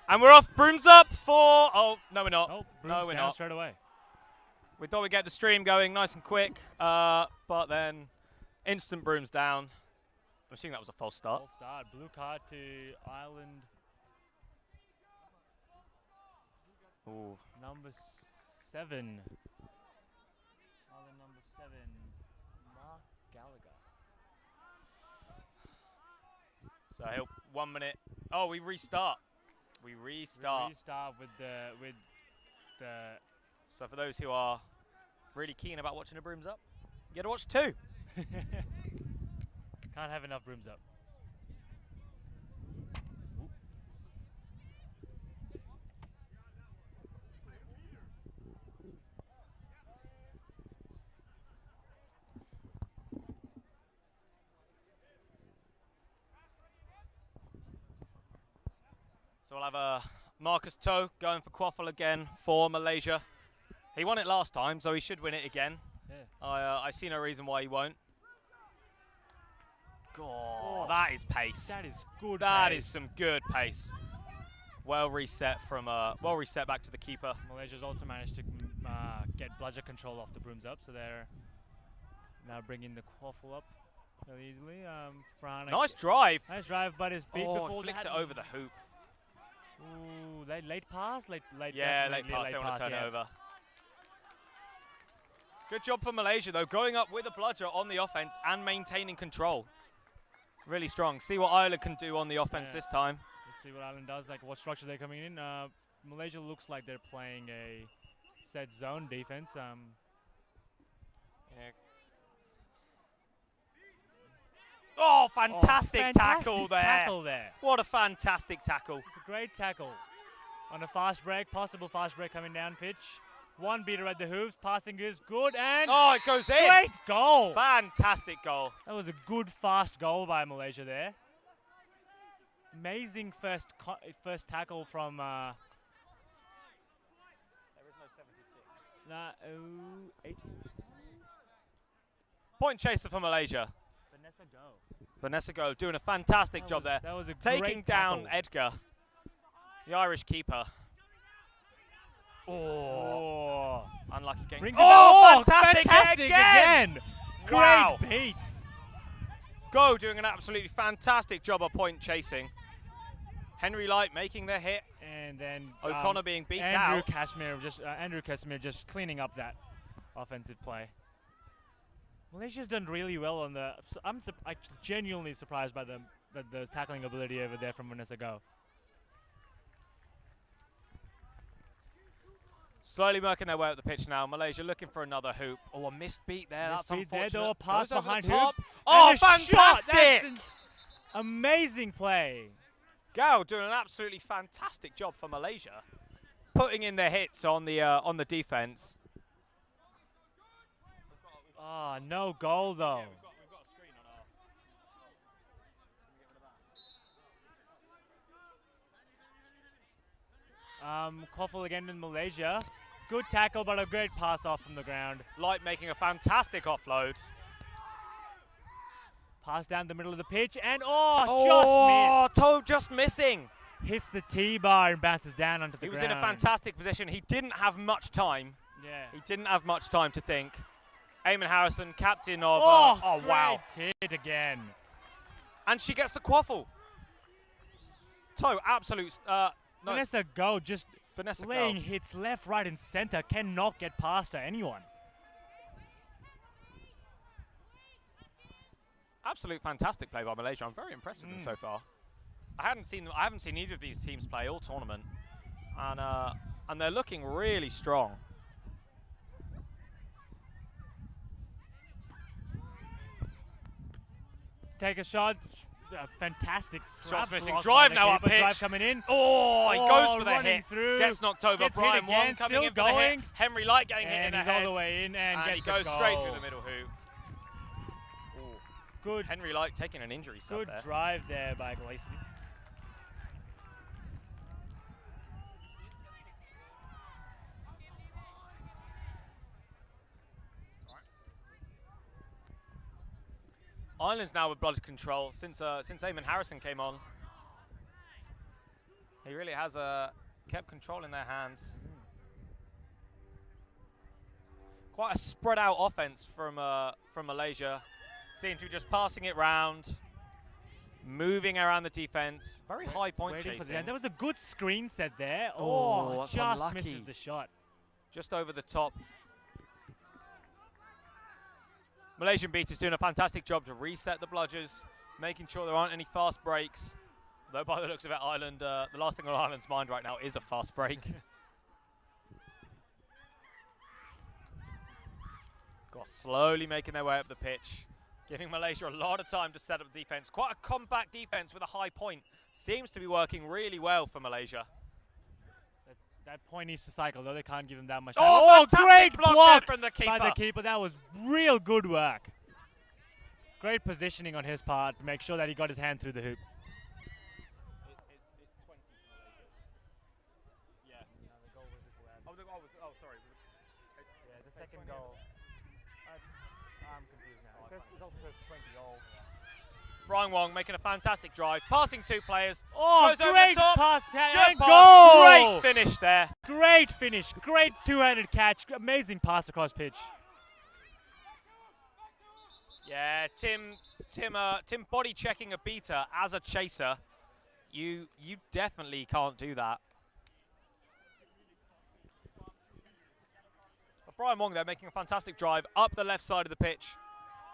And we're off. Brooms up for... Oh, no, we're not. Oh, no, we're down not. straight away. We thought we'd get the stream going nice and quick, but then instant brooms down. I'm assuming that was a false start. False start. Blue card to Ireland. Ooh. Number 7. Ireland number 7. Mark Gallagher. So he'll 1 minute. Oh, we restart. We restart. We restart with the. So for those who are really keen about watching the brooms up, you get to watch 2. Can't have enough brooms up. Ooh. So we'll have Marcus Toe going for quaffle again for Malaysia. He won it last time, so he should win it again. Yeah. I see no reason why he won't. God, that is pace. That is good. That pace. is some good pace. Well reset from well reset back to the keeper. Malaysia's also managed to get bludger control off the brooms up, so they're now bringing the quaffle up really easily. Nice drive. Nice drive, but it's beat before flicks that. it over the hoop. Ooh, late pass, late. Yeah, late pass. They want to turn it over. Good job for Malaysia though, going up with a bludger on the offense and maintaining control. Really strong. See what Ireland can do on the offense this time. Let's see what Ireland does, like what structure they're coming in. Malaysia looks like they're playing a set zone defense. Yeah. Oh, fantastic tackle there. What a fantastic tackle. It's a great tackle. On a fast break, possible fast break coming down pitch. One beater at the hoops, passing is good, and oh, it goes in. Great goal. Fantastic goal. That was a good fast goal by Malaysia there. Amazing first tackle from. There is no 76. 80. Point chaser for Malaysia. Vanessa Go doing a fantastic job there. That was a taking down tackle. Edgar, the Irish keeper. Oh, unlucky game. Fantastic again! Wow. Great beats. Go doing an absolutely fantastic job of point chasing. Henry Light making the hit. And then O'Connor being beat Andrew out. Andrew Casimir just cleaning up that offensive play. Malaysia's done really well on the. I'm genuinely surprised by the tackling ability over there from Vanessa Go. Slowly working their way up the pitch now. Malaysia looking for another hoop. Oh, a missed beat there. That's unfortunate. There, though, a pass Goes over behind the top. hoops. Oh, fantastic! Amazing play. Gao doing an absolutely fantastic job for Malaysia, putting in their hits on the defense. Ah, no goal though. Yeah, we've got a screen on our. Quaffle again in Malaysia. Good tackle, but a great pass off from the ground. Light making a fantastic offload. Pass down the middle of the pitch, and just missed. Toe just missing. Hits the T-bar and bounces down onto the ground. He was in a fantastic position. He didn't have much time. Yeah. He didn't have much time to think. Eamon Harrison, captain of... wow. Hit again. And she gets the quaffle. Toe, absolute... Vanessa Go just Vanessa laying Go. hits left, right, and center. Cannot get past her, anyone. Absolute fantastic play by Malaysia. I'm very impressed with them so far. I haven't seen either of these teams play all tournament, and they're looking really strong. Take a shot. Fantastic Shots missing. block Drive by the now up keeper. pitch. Drive coming in. Oh, he goes for the running hit. Through. Gets knocked over. Gets Brian hit again, Wong coming still in for the hit. going. Henry Light getting hit in the he's head. all the way in and he gets goes the straight goal. through the middle hoop. Ooh. Good. Henry Light taking an injury sub Good there. drive there by Gleason. Ireland's now with blood control since Eamon Harrison came on. He really has kept control in their hands. Quite a spread out offense from Malaysia. Seems to be just passing it round, moving around the defense. Very high point chasing. There was a good screen set there. Oh, just unlucky. misses the shot. Just over the top. Malaysian beaters doing a fantastic job to reset the bludgers, making sure there aren't any fast breaks. Though by the looks of it, Ireland, the last thing on Ireland's mind right now is a fast break. Slowly making their way up the pitch, giving Malaysia a lot of time to set up defense. Quite a compact defense with a high point. Seems to be working really well for Malaysia. That point needs to cycle, though they can't give him that much. Oh, great block from the keeper. by the keeper. That was real good work. Great positioning on his part to make sure that he got his hand through the hoop. It's 20 for Malaysia. Yeah. The goal was this way. Oh, sorry. Yeah, the second goal. I'm confused now. It also says 20 goal. Brian Wong making a fantastic drive, passing two players. Oh, goes great over the top. pass, Good and pass. goal! Great finish there. Great finish, great two-handed catch, amazing pass across pitch. Yeah, Tim body checking a beater as a chaser. You definitely can't do that. But Brian Wong there making a fantastic drive up the left side of the pitch.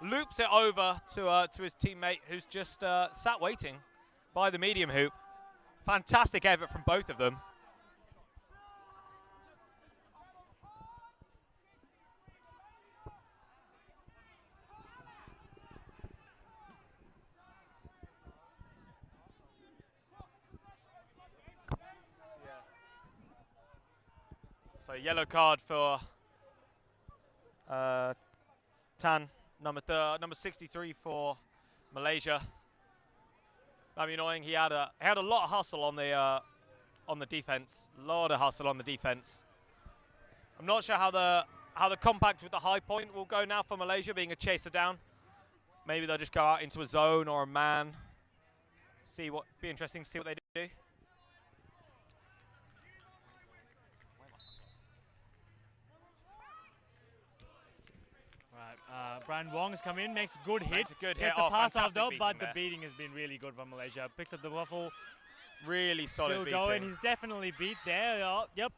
Loops it over to his teammate who's just sat waiting by the medium hoop. Fantastic effort from both of them. So yellow card for Tan. Number 63 for Malaysia. That'd be annoying. He had a lot of hustle on the defense. A lot of hustle on the defense. I'm not sure how the compact with the high point will go now for Malaysia, being a chaser down. Maybe they'll just go out into a zone or a man. Be interesting to see what they do. Brian Wong has come in, makes a good hit. Makes a good hit. Gets a pass off though, but there. the beating has been really good from Malaysia. Picks up the waffle. Really solid Still beating. going. He's definitely beat there. Oh, yep.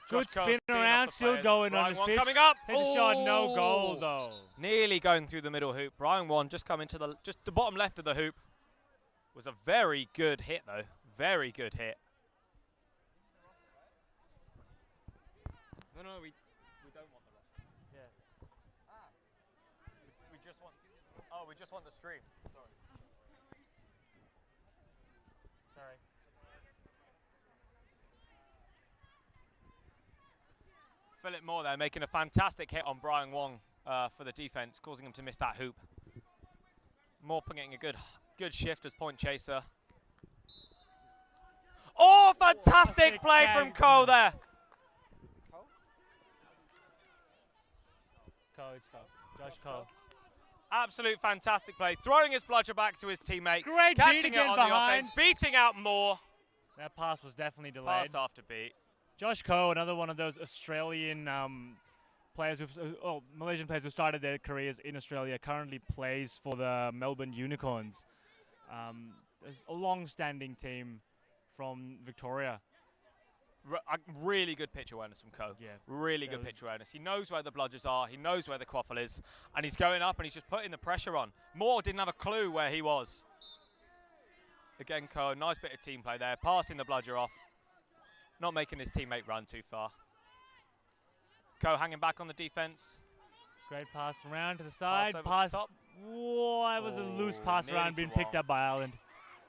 Good Josh spin around, still going on his pitch. Coming up. Hits a shot, no goal though. Nearly going through the middle hoop. Brian Wong just coming to the bottom left of the hoop. Was a very good hit though. Very good hit. No, we don't want the rest. Yeah. We just want the stream. Sorry. Philip Moore there making a fantastic hit on Brian Wong for the defense, causing him to miss that hoop. Moore getting a good shift as point chaser. Oh, fantastic play from Cole there. Josh Cole. Absolute fantastic play. Throwing his bludger back to his teammate. Great catching beat it on behind. the offense, beating out Moore. That pass was definitely delayed. Pass after beat. Josh Coe, another one of those Australian players, Malaysian players who started their careers in Australia, currently plays for the Melbourne Unicorns. A long-standing team from Victoria. Really good pitch awareness from Coe. Yeah, really good pitch awareness. He knows where the bludgers are. He knows where the quaffle is. And he's going up and he's just putting the pressure on. Moore didn't have a clue where he was. Again, Coe, nice bit of team play there. Passing the bludger off. Not making his teammate run too far. Coe hanging back on the defense. Great pass around to the side. Pass. Whoa, that was a loose pass around being picked up by Ireland.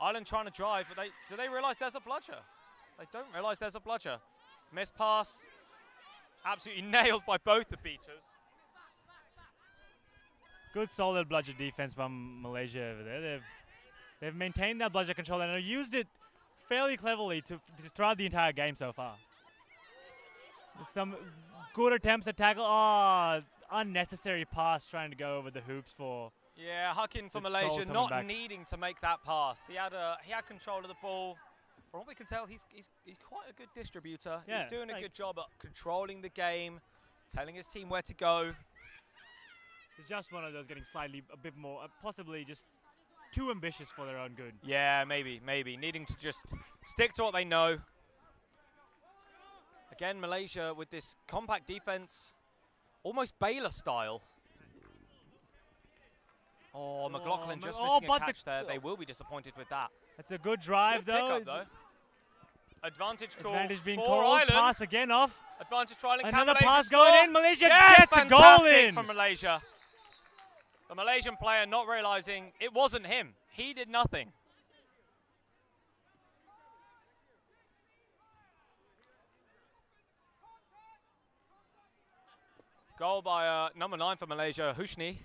Ireland trying to drive, but do they realise there's a bludger? They don't realise there's a bludger. Missed pass. Absolutely nailed by both the beaters. Good solid bludger defense from Malaysia over there. They've maintained that bludger control and have used it fairly cleverly throughout the entire game so far. Some good attempts at tackle. Oh, unnecessary pass trying to go over the hoops for Yeah, Hakim for Good Malaysia soul coming not back. needing to make that pass. He had control of the ball. From what we can tell, he's quite a good distributor. Yeah, He's doing a like- good job at controlling the game, telling his team where to go. It's just one of those getting slightly a bit more, possibly just too ambitious for their own good. Yeah, maybe needing to just stick to what they know. Again, Malaysia with this compact defense, almost Baylor style. Oh, McLaughlin just missing a catch there. They will be disappointed with that. It's a good drive, Good though. pickup, though. Advantage call Advantage being for called. Ireland. Pass again off. Advantage for Ireland. Can Another Malaysia pass score? going in. Malaysia Yes, gets a goal fantastic in. from Malaysia. The Malaysian player not realizing it wasn't him. He did nothing. Goal by number 9 for Malaysia, Hushni.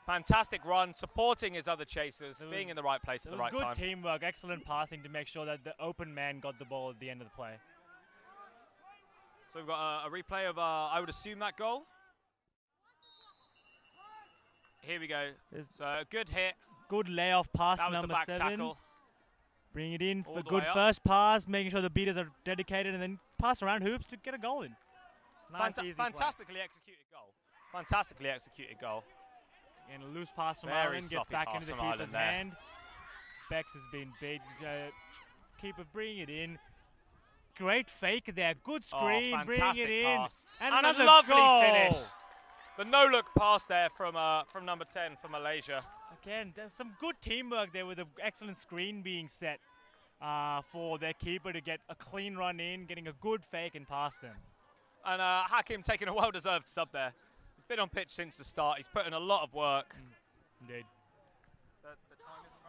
Fantastic run, supporting his other chasers, being in the right place at the right time. It was good teamwork, excellent passing to make sure that the open man got the ball at the end of the play. So we've got a replay of, I would assume, that goal. Here we go. So a good hit. Good layoff pass, That was the number back 7. tackle. Bring it in All for the good way up. first pass, making sure the beaters are dedicated, and then pass around hoops to get a goal in. Nice, easy play. Fantastically executed goal. Fantastically executed goal. And a loose pass from Very Ireland gets sloppy back pass into the from Ireland keeper's there. hand. Bex has been beat. Keeper bring it in. Great fake there. Good screen. Bring fantastic it in. pass. And a another lovely goal. finish. The no-look pass there from number 10 for Malaysia. Again, there's some good teamwork there with an excellent screen being set for their keeper to get a clean run in, getting a good fake and pass them. And Hakim taking a well-deserved sub there. He's been on pitch since the start. He's put in a lot of work. Indeed. The time isn't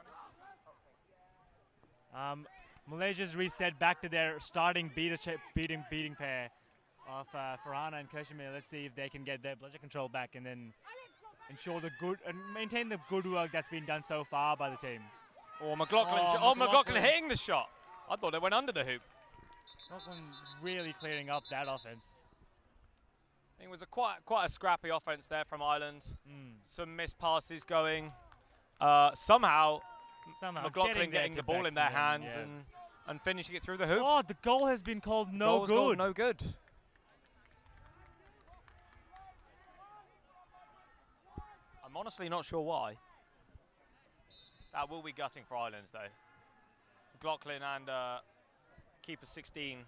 running? Malaysia's reset back to their starting beating pair of Farhana and Kashmir. Let's see if they can get their bludger control back and then ensure the good and maintain the good work that's been done so far by the team. Oh, McLaughlin hitting the shot. I thought it went under the hoop. McLaughlin really clearing up that offense. I think it was quite a scrappy offense there from Ireland. Some missed passes going. Somehow McLaughlin getting the ball in their hands and finishing it through the hoop. Oh, the goal has been called no Goal's good. called no good. I'm honestly not sure why. That will be gutting for Ireland, though. McLaughlin and keeper 16,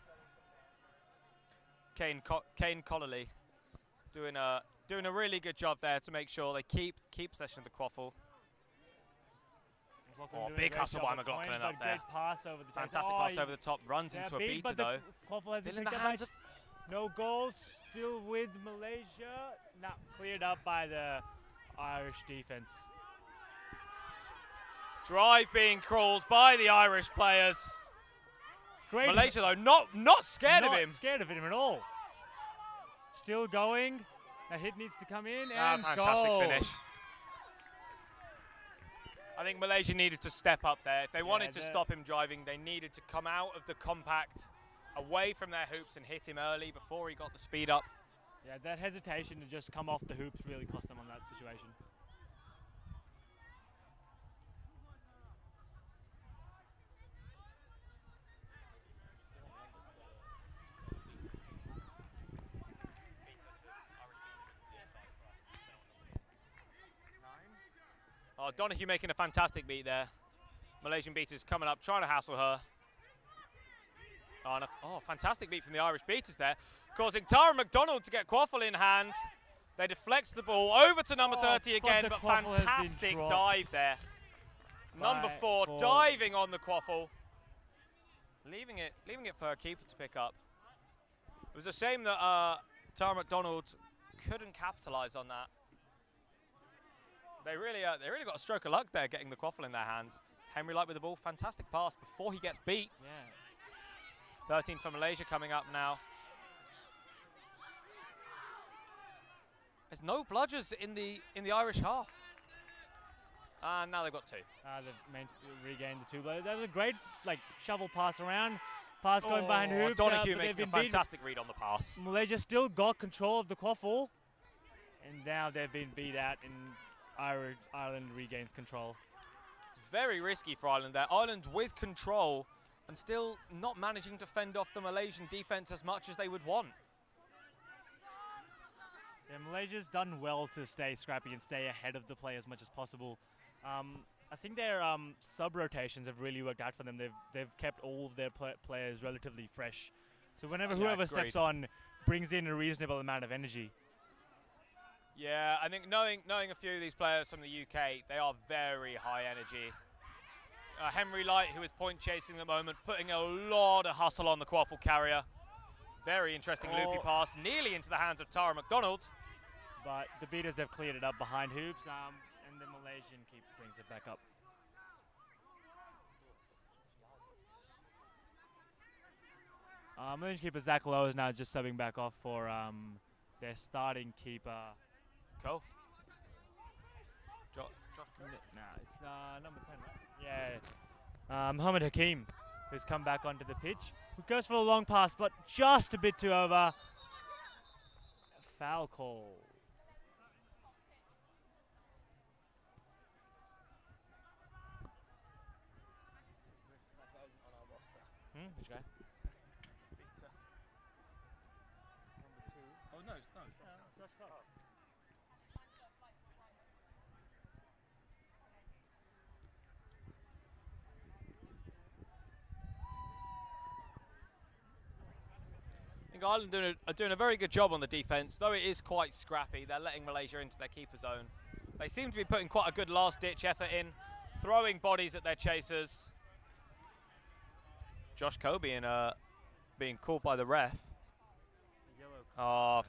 Kane Collerley, doing a really good job there to make sure they keep possession of the quaffle. Oh, big hustle by McLaughlin up there. Pass over the Fantastic pass over the top, runs into a beater though. Still in the hands of... No goals, still with Malaysia. Not cleared up by the Irish defense. Drive being crawled by the Irish players. Great. Malaysia though, not scared of him. Not scared of him at all. Still going. A hit needs to come in and fantastic goal. Finish. I think Malaysia needed to step up there. If they wanted to stop him driving, they needed to come out of the compact, away from their hoops and hit him early before he got the speed up. Yeah, that hesitation to just come off the hoops really cost them on that situation. Oh, Donahue making a fantastic beat there. Malaysian beaters coming up, trying to hassle her. Oh, fantastic beat from the Irish beaters there, causing Tara McDonald to get quaffle in hand. They deflect the ball over to number 30 again, but fantastic dive there. Number 4 diving on the quaffle, leaving it for a keeper to pick up. It was a shame that Tara McDonald couldn't capitalize on that. They really got a stroke of luck there, getting the quaffle in their hands. Henry Light with the ball, fantastic pass before he gets beat. Yeah. 13 for Malaysia coming up now. There's no bludgers in the Irish half. And now they've got 2. They've regained the 2. But that was a great shovel pass around. Pass going behind hoops. Donahue making a fantastic read on the pass. Malaysia still got control of the quaffle. And now they've been beat out. And Ireland regains control. It's very risky for Ireland there. Ireland with control and still not managing to fend off the Malaysian defense as much as they would want. Yeah, Malaysia's done well to stay scrappy and stay ahead of the play as much as possible. I think their sub-rotations have really worked out for them. They've kept all of their players relatively fresh. So whenever whoever steps on brings in a reasonable amount of energy. Yeah, I think knowing a few of these players from the UK, they are very high energy. Henry Light, who is point chasing at the moment, putting a lot of hustle on the quaffle carrier. Very interesting loopy pass, nearly into the hands of Tara McDonald. But the beaters have cleared it up behind hoops, and the Malaysian keeper brings it back up. Malaysian keeper Zach Lowe is now just subbing back off for their starting keeper. Cool. No, it's number 10, right? Yeah. Mohamed Hakim, who's come back onto the pitch, who goes for the long pass, but just a bit too over. Foul call. Which guy? Number 2. Oh, no, it's Josh Cole. I think Ireland are doing a very good job on the defence, though it is quite scrappy. They're letting Malaysia into their keeper zone. They seem to be putting quite a good last-ditch effort in, throwing bodies at their chasers. Josh Cole being called by the ref. Oh,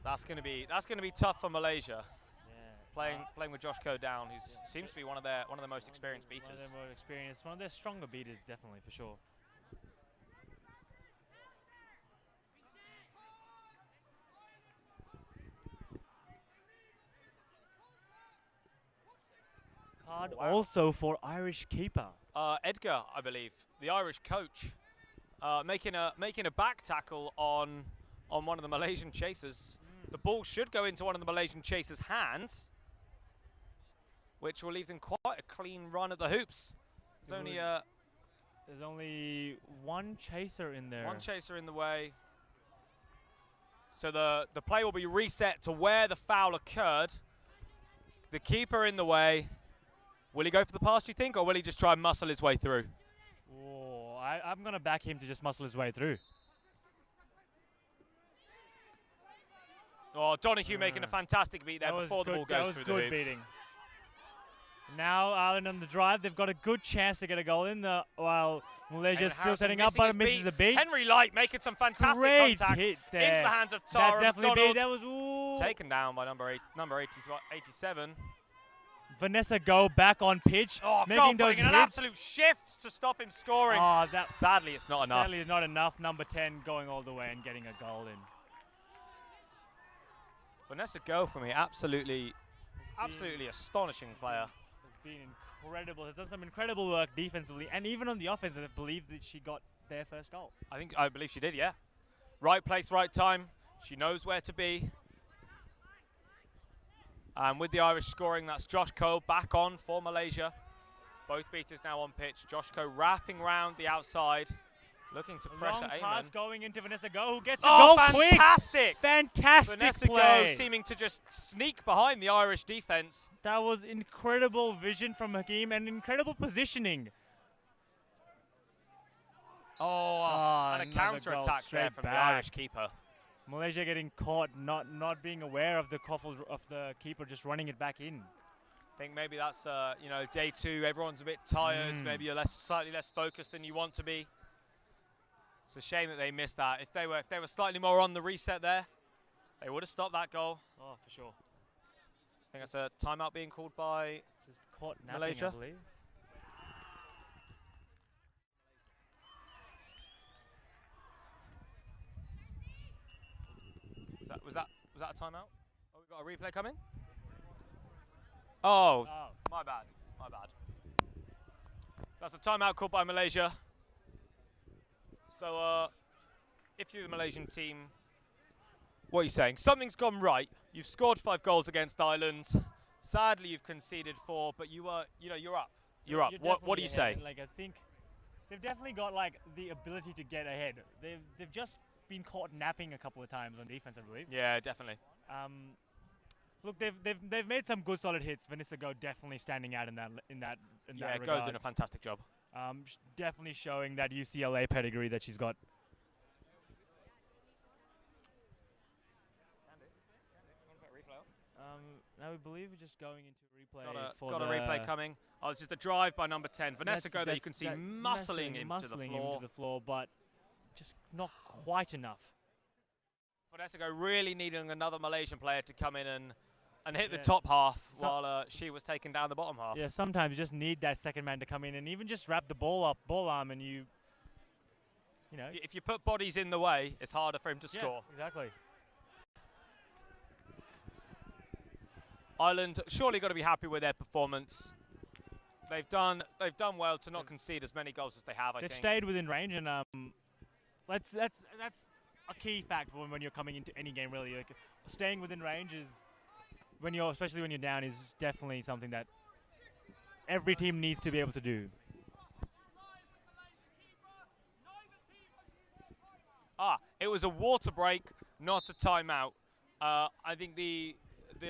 that's gonna be tough for Malaysia. Yeah. Playing with Josh Cole down, who seems to be one of their most experienced beaters. One of their more experienced, one of their stronger beaters, definitely for sure. Card also for Irish keeper. Edgar, I believe, the Irish coach, making a back tackle on one of the Malaysian chasers. The ball should go into one of the Malaysian chasers' hands, which will leave them quite a clean run at the hoops. There's only one chaser in there. One chaser in the way. So the play will be reset to where the foul occurred. The keeper in the way. Will he go for the pass, do you think, or will he just try and muscle his way through? Oh, I'm going to back him to just muscle his way through. Oh, Donahue making a fantastic beat there before the ball goes through the hoops. That was good beating. Now Ireland on the drive. They've got a good chance to get a goal in, while Malaysia's still setting up, but misses the beat. Henry Light making some fantastic contact hit there. Into the hands of Tara McDonald. That was taken down by number 87. Vanessa Go back on pitch, making those hits. An absolute shift to stop him scoring. Oh, sadly, it's not enough. Sadly, it's not enough. Number 10 going all the way and getting a goal in. Vanessa Go for me, absolutely astonishing player. Has been incredible. Has done some incredible work defensively, and even on the offense. I believe that she got their first goal. I believe she did. Yeah, right place, right time. She knows where to be. And with the Irish scoring, that's Josh Cole back on for Malaysia. Both beaters now on pitch. Josh Cole wrapping round the outside, looking to pressure Eamon. Pass going into Vanessa Go, who gets a goal quick. Fantastic! Fantastic Vanessa play. Go seeming to just sneak behind the Irish defense. That was incredible vision from Hakim and incredible positioning. And a counter-attack there from the Irish keeper. Malaysia getting caught, not being aware of the quaffle of the keeper, just running it back in. I think maybe that's day 2. Everyone's a bit tired. Maybe you're slightly less focused than you want to be. It's a shame that they missed that. If they were slightly more on the reset there, they would have stopped that goal. Oh, for sure. I think that's a timeout being called by just caught napping, Malaysia. I believe. Was that a timeout? Oh, we got a replay coming? Oh, my bad. That's a timeout called by Malaysia. So, if you're the Malaysian team, what are you saying? Something's gone right. You've scored 5 goals against Ireland. Sadly, you've conceded 4, but you're up. You're up. What do you say? Like, I think they've definitely got like the ability to get ahead. They've just been caught napping a couple of times on defense, I believe. Yeah, definitely. Look, they've made some good solid hits. Vanessa Go definitely standing out in that Yeah, regard. Go doing a fantastic job. Definitely showing that UCLA pedigree that she's got. Now we believe we're just going into replay. Got a replay coming. Oh, this is the drive by number 10. Vanessa Go that you can see muscling into the floor, but just not quite enough. Vanessa Go really needing another Malaysian player to come in and hit the top half while she was taking down the bottom half. Yeah, sometimes you just need that second man to come in and even just wrap the ball arm, and you know. If you put bodies in the way, it's harder for him to score. Exactly. Ireland surely got to be happy with their performance. They've done well to not concede as many goals as they have. They've stayed within range, and that's a key fact when you're coming into any game. Really, like, staying within range is especially when you're down, is definitely something that every team needs to be able to do. It was a water break, not a timeout. I think the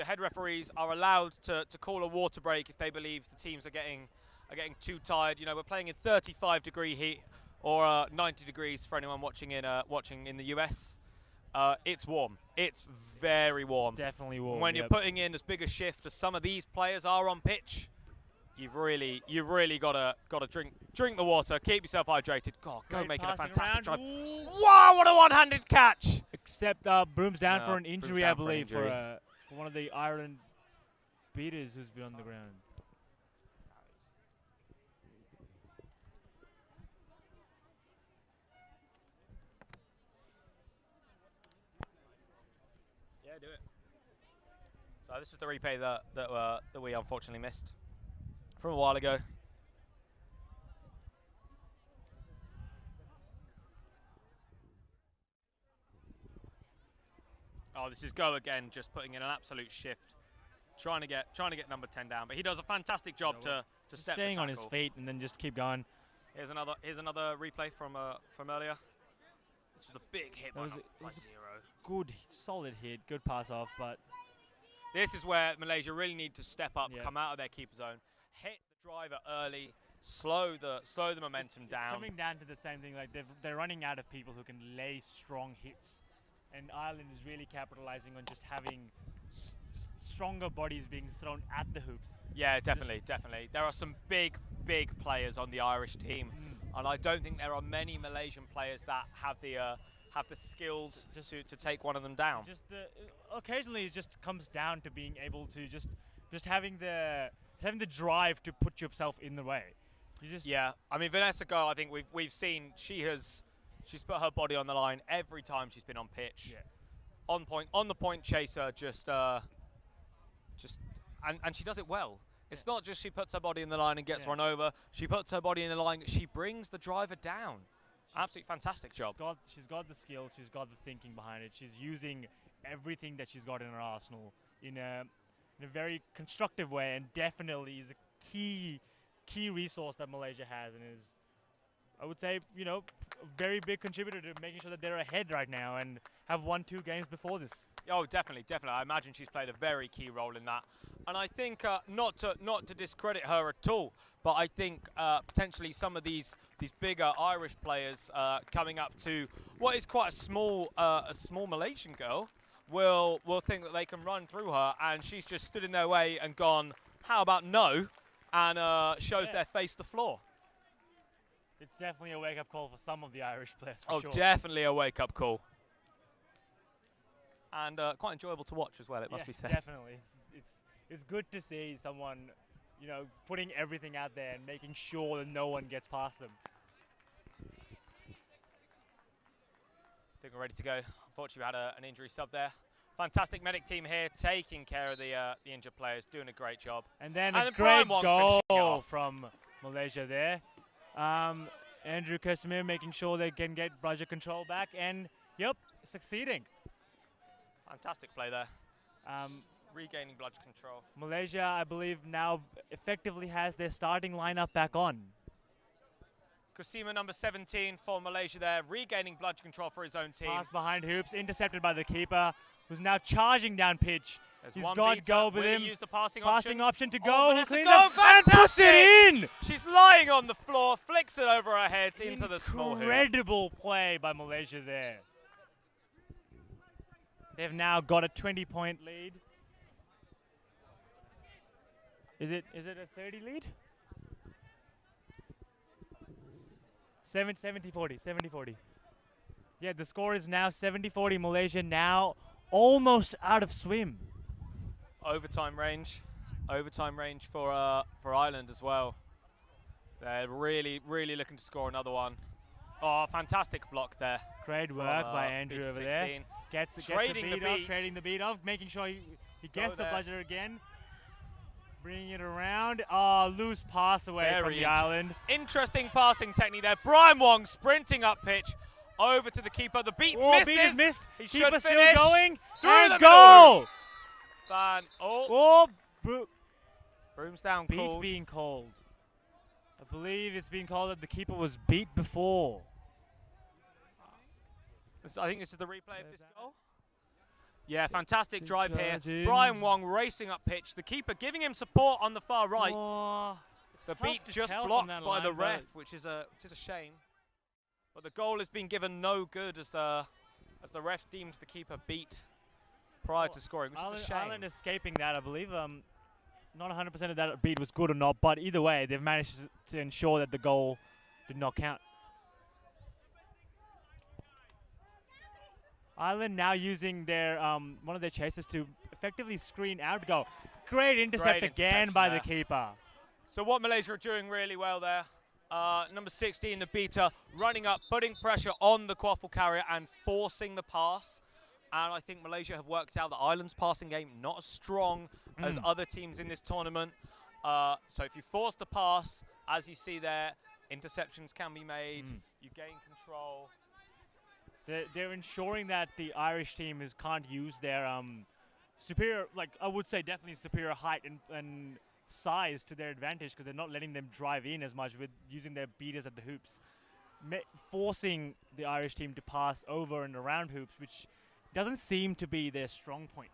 head referees are allowed to call a water break if they believe the teams are getting too tired. You know, we're playing in 35-degree heat or 90 degrees for anyone watching in the US. It's warm. It's very warm. Definitely warm. When you're putting in as big a shift as some of these players are on pitch, you've really got to drink the water, keep yourself hydrated. God, Go making a fantastic drive. Wow, what a one-handed catch! Except Broom's down for an injury, I believe, for one of the Ireland beaters who's been on the ground. Yeah, do it. So this was the replay that we unfortunately missed from a while ago. Oh, this is Go again, just putting in an absolute shift, trying to get number 10 down. But he does a fantastic job to step staying the on his feet and then just keep going. Here's another replay from earlier. This was a big hit by Zero. Good, solid hit, good pass off, but this is where Malaysia really need to step up, come out of their keeper zone, hit the driver early, slow the momentum down. It's coming down to the same thing. Like they're running out of people who can lay strong hits. And Ireland is really capitalizing on just having stronger bodies being thrown at the hoops. Yeah, definitely. There are some big players on the Irish team, and I don't think there are many Malaysian players that have the skills to take one of them down. Occasionally, it just comes down to being able to just having the drive to put yourself in the way. Yeah, I mean Vanessa Go, I think we've seen she's put her body on the line every time she's been on pitch. Yeah. On the point chaser, and she does it well. It's not just she puts her body in the line and gets run over. She puts her body in the line. She brings the driver down. Absolutely fantastic job. She's got the skills. She's got the thinking behind it. She's using everything that she's got in her arsenal in a very constructive way, and definitely is a key resource that Malaysia has, and is, I would say, a very big contributor to making sure that they're ahead right now and have won 2 games before this. Oh, definitely. I imagine she's played a very key role in that. And I think not to discredit her at all, but I think potentially some of these bigger Irish players coming up to what is quite a small Malaysian girl will think that they can run through her, and she's just stood in their way and gone, how about no, and shows their face the floor. It's definitely a wake-up call for some of the Irish players, for sure. Oh, definitely a wake-up call. And quite enjoyable to watch as well, it must be said. Definitely. It's good to see someone, putting everything out there and making sure that no one gets past them. I think we're ready to go. Unfortunately, we had an injury sub there. Fantastic medic team here, taking care of the injured players, doing a great job. And then a great goal from Malaysia there. Andrew Casimir making sure they can get bludger control back, and yep, succeeding. Fantastic play there. Um, Regaining bludger control. Malaysia, I believe, now effectively has their starting lineup back on. Kusima, number 17 for Malaysia there, regaining bludger control for his own team. Pass behind hoops, intercepted by the keeper, who's now charging down pitch. There's He's one got beater. go with Will him. he use the passing option to Oh, go. Vanessa Cleans go, up and puts fantastic! it in! She's lying on the floor, flicks it over her head into the small hoop. Incredible play by Malaysia there. They've now got a 20-point lead. Is it a 30 lead? 70-40, 70-40. Yeah, the score is now 70-40. Malaysia now almost out of swim. Overtime range for Ireland as well. They're really looking to score another one. Oh, fantastic block there. Great work by Andrew over there. Gets the beat, trading the beat off, making sure he gets the bludger again. Bringing it around. Oh, loose pass away from the island. Interesting passing technique there. Brian Wong sprinting up pitch over to the keeper. The beat misses. Beat is missed. He Keeper should still finish. going. Through And the goal! Brooms down. Beat called. being called. I believe it's being called that the keeper was beat before. I think this is the replay of this goal. Yeah, fantastic drive here. Judging. Brian Wong racing up pitch. The keeper giving him support on the far right. Oh, The beat just blocked by the ref, which is a shame. But the goal has been given no good as the ref deems the keeper beat prior to scoring, which is a shame. Ireland escaping that, I believe. Not 100% of that beat was good or not, but either way, they've managed to ensure that the goal did not count. Ireland now using their one of their chasers to effectively screen out goal. Great intercept again by the keeper. So what Malaysia are doing really well there. Number 16, the beater, running up, putting pressure on the quaffle carrier and forcing the pass. And I think Malaysia have worked out that Ireland's passing game not as strong as other teams in this tournament. So if you force the pass, as you see there, interceptions can be made. You gain control. They're ensuring that the Irish team can't use their superior, like I would say definitely superior height and size to their advantage, because they're not letting them drive in as much with using their beaters at the hoops, forcing the Irish team to pass over and around hoops, which doesn't seem to be their strong point.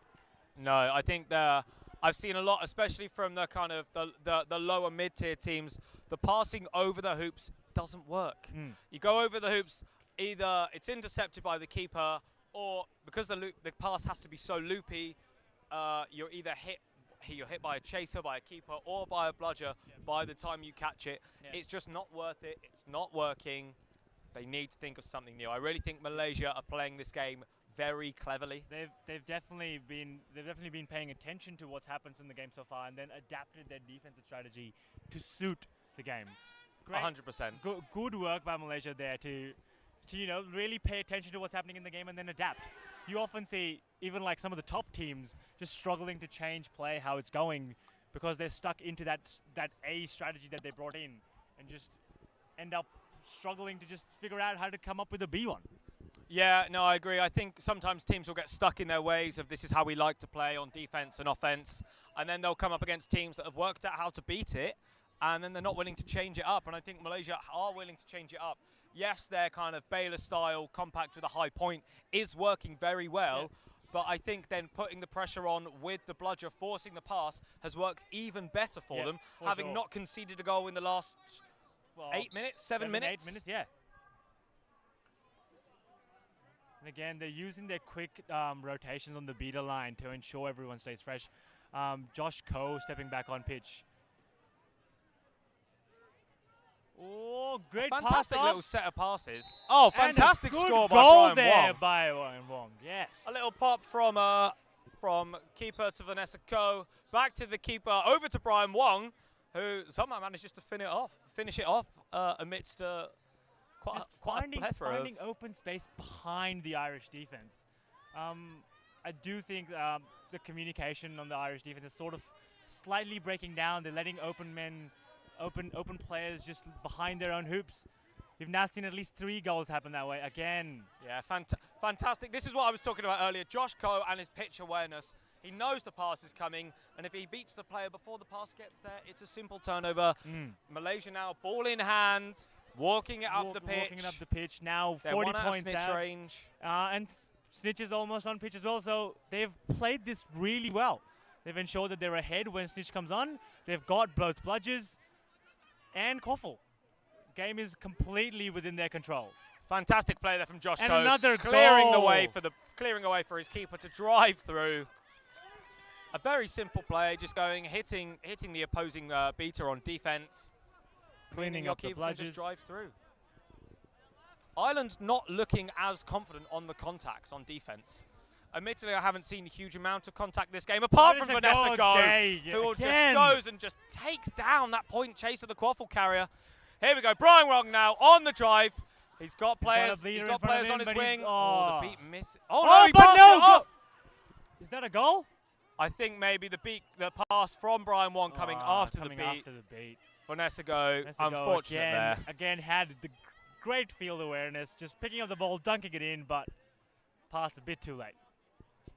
No, I think I've seen a lot, especially from the kind of the lower mid-tier teams, the passing over the hoops doesn't work. You go over the hoops, either it's intercepted by the keeper, or because the pass has to be so loopy, you're either hit by a chaser, by a keeper, or by a bludger by the time you catch it. It's just not worth it. It's not working. They need to think of something new. I really think Malaysia are playing this game very cleverly. They've definitely been paying attention to what's happened in the game so far, and then adapted their defensive strategy to suit the game. 100%. Good work by Malaysia there to really pay attention to what's happening in the game and then adapt. You often see even like some of the top teams just struggling to change play how it's going, because they're stuck into that A strategy that they brought in, and just end up struggling to just figure out how to come up with a B one. Yeah, no, I agree. I think sometimes teams will get stuck in their ways of this is how we like to play on defense and offense, and then they'll come up against teams that have worked out how to beat it, and then they're not willing to change it up. And I think Malaysia are willing to change it up. Yes, their kind of Baylor style compact with a high point is working very well, but I think then putting the pressure on with the bludger, forcing the pass, has worked even better for them, having not conceded a goal in the last 8 minutes, 7 minutes. 8 minutes, yeah. And again, they're using their quick rotations on the beater line to ensure everyone stays fresh. Josh Coe stepping back on pitch. Oh, great fantastic pass little set of passes. Oh, fantastic score by goal Brian there Wong. by Brian Wong. Yes. A little pop from keeper to Vanessa Coe, back to the keeper, over to Brian Wong, who somehow managed just to finish it off amidst quite a plethora finding open space behind the Irish defense. I do think the communication on the Irish defense is sort of slightly breaking down. They're letting open players just behind their own hoops. We've now seen at least 3 goals happen that way again. Yeah, fantastic. This is what I was talking about earlier. Josh Coe and his pitch awareness. He knows the pass is coming, and if he beats the player before the pass gets there, it's a simple turnover. Malaysia now, ball in hand, walking it up the pitch. Walking it up the pitch, now They're 40 one out of points Snitch out. range. And Snitch is almost on pitch as well, so they've played this really well. They've ensured that they're ahead when Snitch comes on. They've got both bludgers and quaffle. Game is completely within their control. Fantastic play there from Josh And Coe, another clearing goal. clearing away for his keeper to drive through. A very simple play, just hitting the opposing beater on defense, Cleaning your up the keeper can just bludgers. drive through. Ireland not looking as confident on the contacts on defense. Admittedly, I haven't seen a huge amount of contact this game, apart from Vanessa Go, who just goes and just takes down that point chase of the quaffle carrier. Here we go, Brian Wrong now on the drive. He's got players on his wing. Oh, the beat misses. Oh no, he passed it off! Is that a goal? I think maybe the pass from Brian Wong coming after the beat. Vanessa Go, unfortunate there. Again, had the great field awareness, just picking up the ball, dunking it in, but passed a bit too late.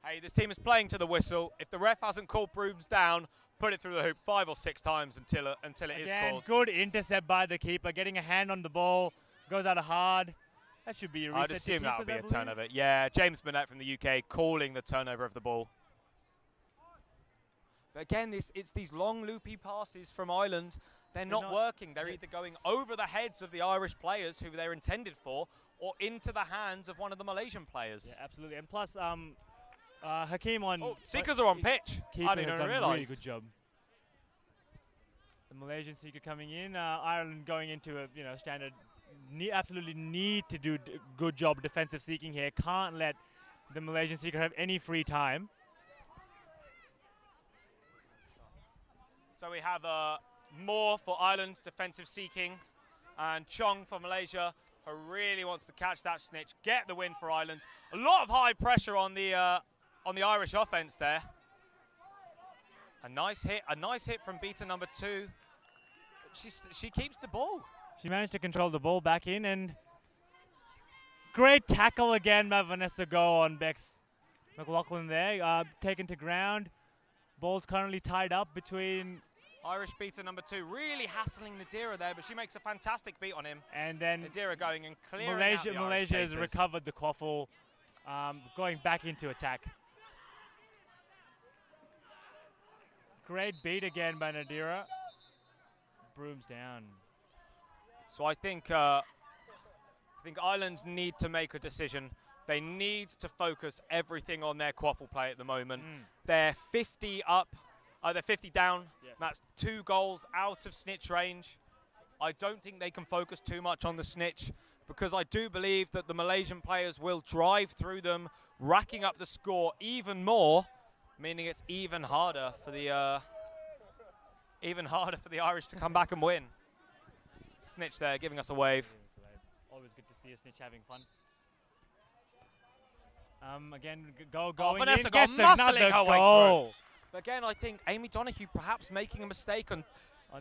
Hey, this team is playing to the whistle. If the ref hasn't called brooms down, put it through the hoop 5 or 6 times until it is called. Good intercept by the keeper, getting a hand on the ball, goes out hard. That should be a reset. I'd assume that would be a turnover. Yeah, James Burnett from the UK calling the turnover of the ball. But again, it's these long loopy passes from Ireland. They're not working. They're either going over the heads of the Irish players who they're intended for, or into the hands of one of the Malaysian players. Yeah, absolutely. And plus, Hakeem on... Oh, Seekers are on pitch. I didn't even realise. Really good job. The Malaysian Seeker coming in. Ireland going into a standard. Absolutely need to do good job defensive seeking here. Can't let the Malaysian Seeker have any free time. So we have Moore for Ireland, defensive seeking, and Chong for Malaysia, who really wants to catch that snitch, get the win for Ireland. A lot of high pressure on the Irish offense there. A nice hit from beater number 2. She keeps the ball. She managed to control the ball back in, and great tackle again by Vanessa Go on Bex McLaughlin there, taken to ground. Ball's currently tied up between Irish beater number 2, really hassling Nadira there, but she makes a fantastic beat on him. And then Nadira going and clearing out the Irish Malaysia has cases. recovered the quaffle, going back into attack. Great beat again by Nadira. Brooms down. So I think Ireland need to make a decision. They need to focus everything on their quaffle play at the moment. They're 50 up. They're 50 down. Yes. That's 2 goals out of snitch range. I don't think they can focus too much on the snitch, because I do believe that the Malaysian players will drive through them, racking up the score even more, meaning it's even harder for the Irish to come back and win. Snitch there, giving us a wave. Always good to see a snitch having fun. Again, going Vanessa in, gets muscling another her way goal. through. But again, I think Amy Donoghue perhaps making a mistake on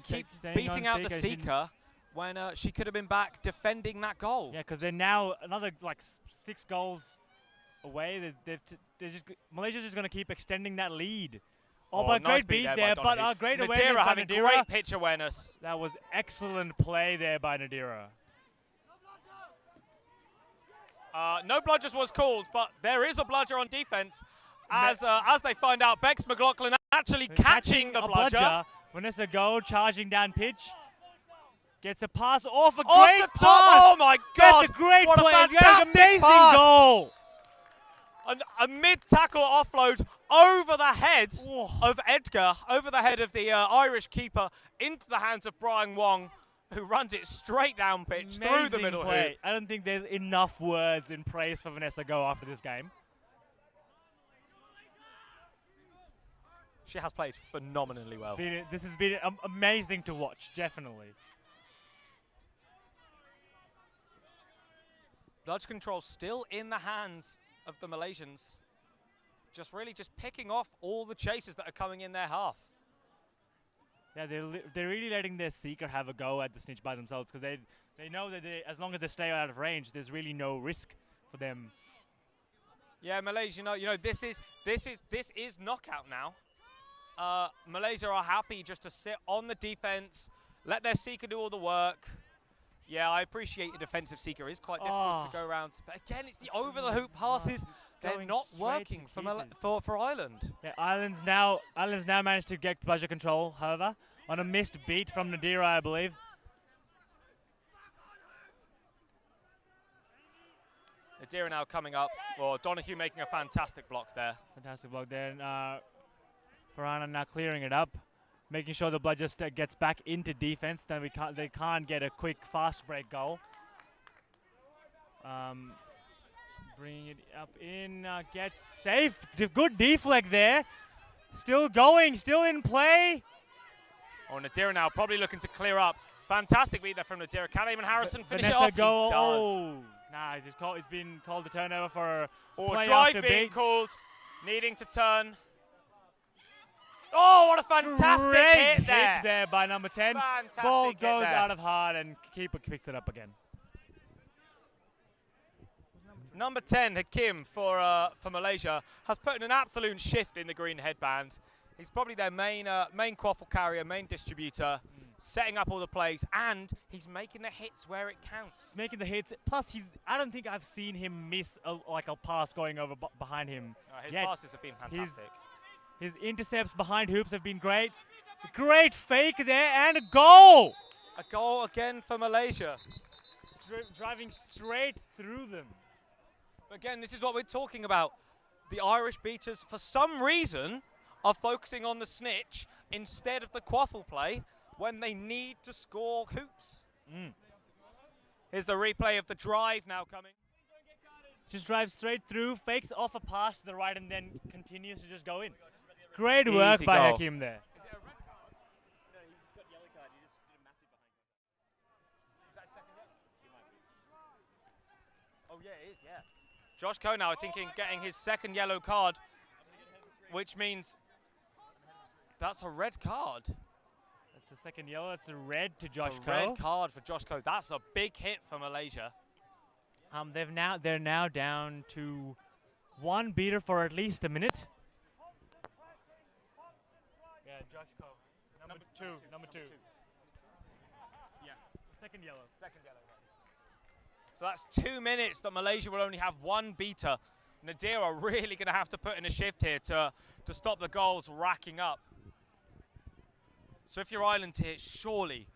keep staying beating on out the Seeker. Seeker when she could have been back defending that goal. Yeah, because they're now another 6 goals away. Malaysia's just going to keep extending that lead. But nice great beat by there, but Donoghue. great Nadira awareness by having Nadira. great pitch awareness. That was excellent play there by Nadira. No bludgers was called, but there is a bludger on defense. As they find out, Bex McLaughlin actually catching the bludger. Vanessa Go charging down pitch. Gets a pass off a Off great the top. pass. Oh my God. That's a great what play. A fantastic amazing pass. goal. A mid-tackle offload over the head of Edgar, over the head of the Irish keeper, into the hands of Brian Wong, who runs it straight down pitch through the middle hoop. I don't think there's enough words in praise for Vanessa Go after this game. She has played phenomenally well. This has been amazing to watch, definitely. Bludge control still in the hands of the Malaysians. Just picking off all the chases that are coming in their half. Yeah, they're really letting their Seeker have a go at the snitch by themselves, because They know that as long as they stay out of range, there's really no risk for them. Yeah, Malaysia, this is knockout now. Malaysia are happy just to sit on the defense, let their seeker do all the work. Yeah, I appreciate the defensive seeker. It's quite difficult to go around. But again, it's the over-the-hoop passes. They're not working for Ireland. Yeah, Ireland's now managed to get bludger control, however, on a missed beat from Nadira, I believe. Nadira now coming up. Well, Donahue making a fantastic block there. Fantastic block there. And Farana now clearing it up, making sure the bludger gets back into defense. Then they can't get a quick fast break goal. Bringing it up in, gets safe. Good deflect there. Still going, still in play. Oh, Nadira now probably looking to clear up. Fantastic beat there from Nadira. Can even Harrison finish Vanessa it off? Go. He does. Oh, nah, it's been called a turnover for play drive after being beat. called, needing to turn. Oh, what a fantastic hit there by number 10. Fantastic Ball hit goes there. out of hard and keeper picks it up again. Number 10, Hakim for Malaysia, has put in an absolute shift in the green headband. He's probably their main quaffle carrier, main distributor, setting up all the plays, and he's making the hits where it counts. He's making the hits. Plus, I don't think I've seen him miss a pass going over behind him. His passes have been fantastic. His intercepts behind hoops have been great. Great fake there and a goal. A goal again for Malaysia. Driving straight through them. Again, this is what we're talking about. The Irish beaters, for some reason, are focusing on the snitch instead of the quaffle play when they need to score hoops. Here's the replay of the drive now coming. Just drives straight through, fakes off a pass to the right, and then continues to just go in. Great work by Hakim there. Is it a red card? No, he's just got yellow card. He just did a massive behind contact. Is that his second yellow? He might be. Oh, yeah, it is, yeah. Josh Coe now, I think, getting his second yellow card, which means that's a red card. That's the second yellow. That's a red to Josh Coe. Red card for Josh Coe. That's a big hit for Malaysia. They're now down to one beater for at least a minute. Yeah, Josh Coe. Number two. Yeah. Second yellow. So that's 2 minutes that Malaysia will only have one beater. Nadira really going to have to put in a shift here to stop the goals racking up. So if you're Ireland here, surely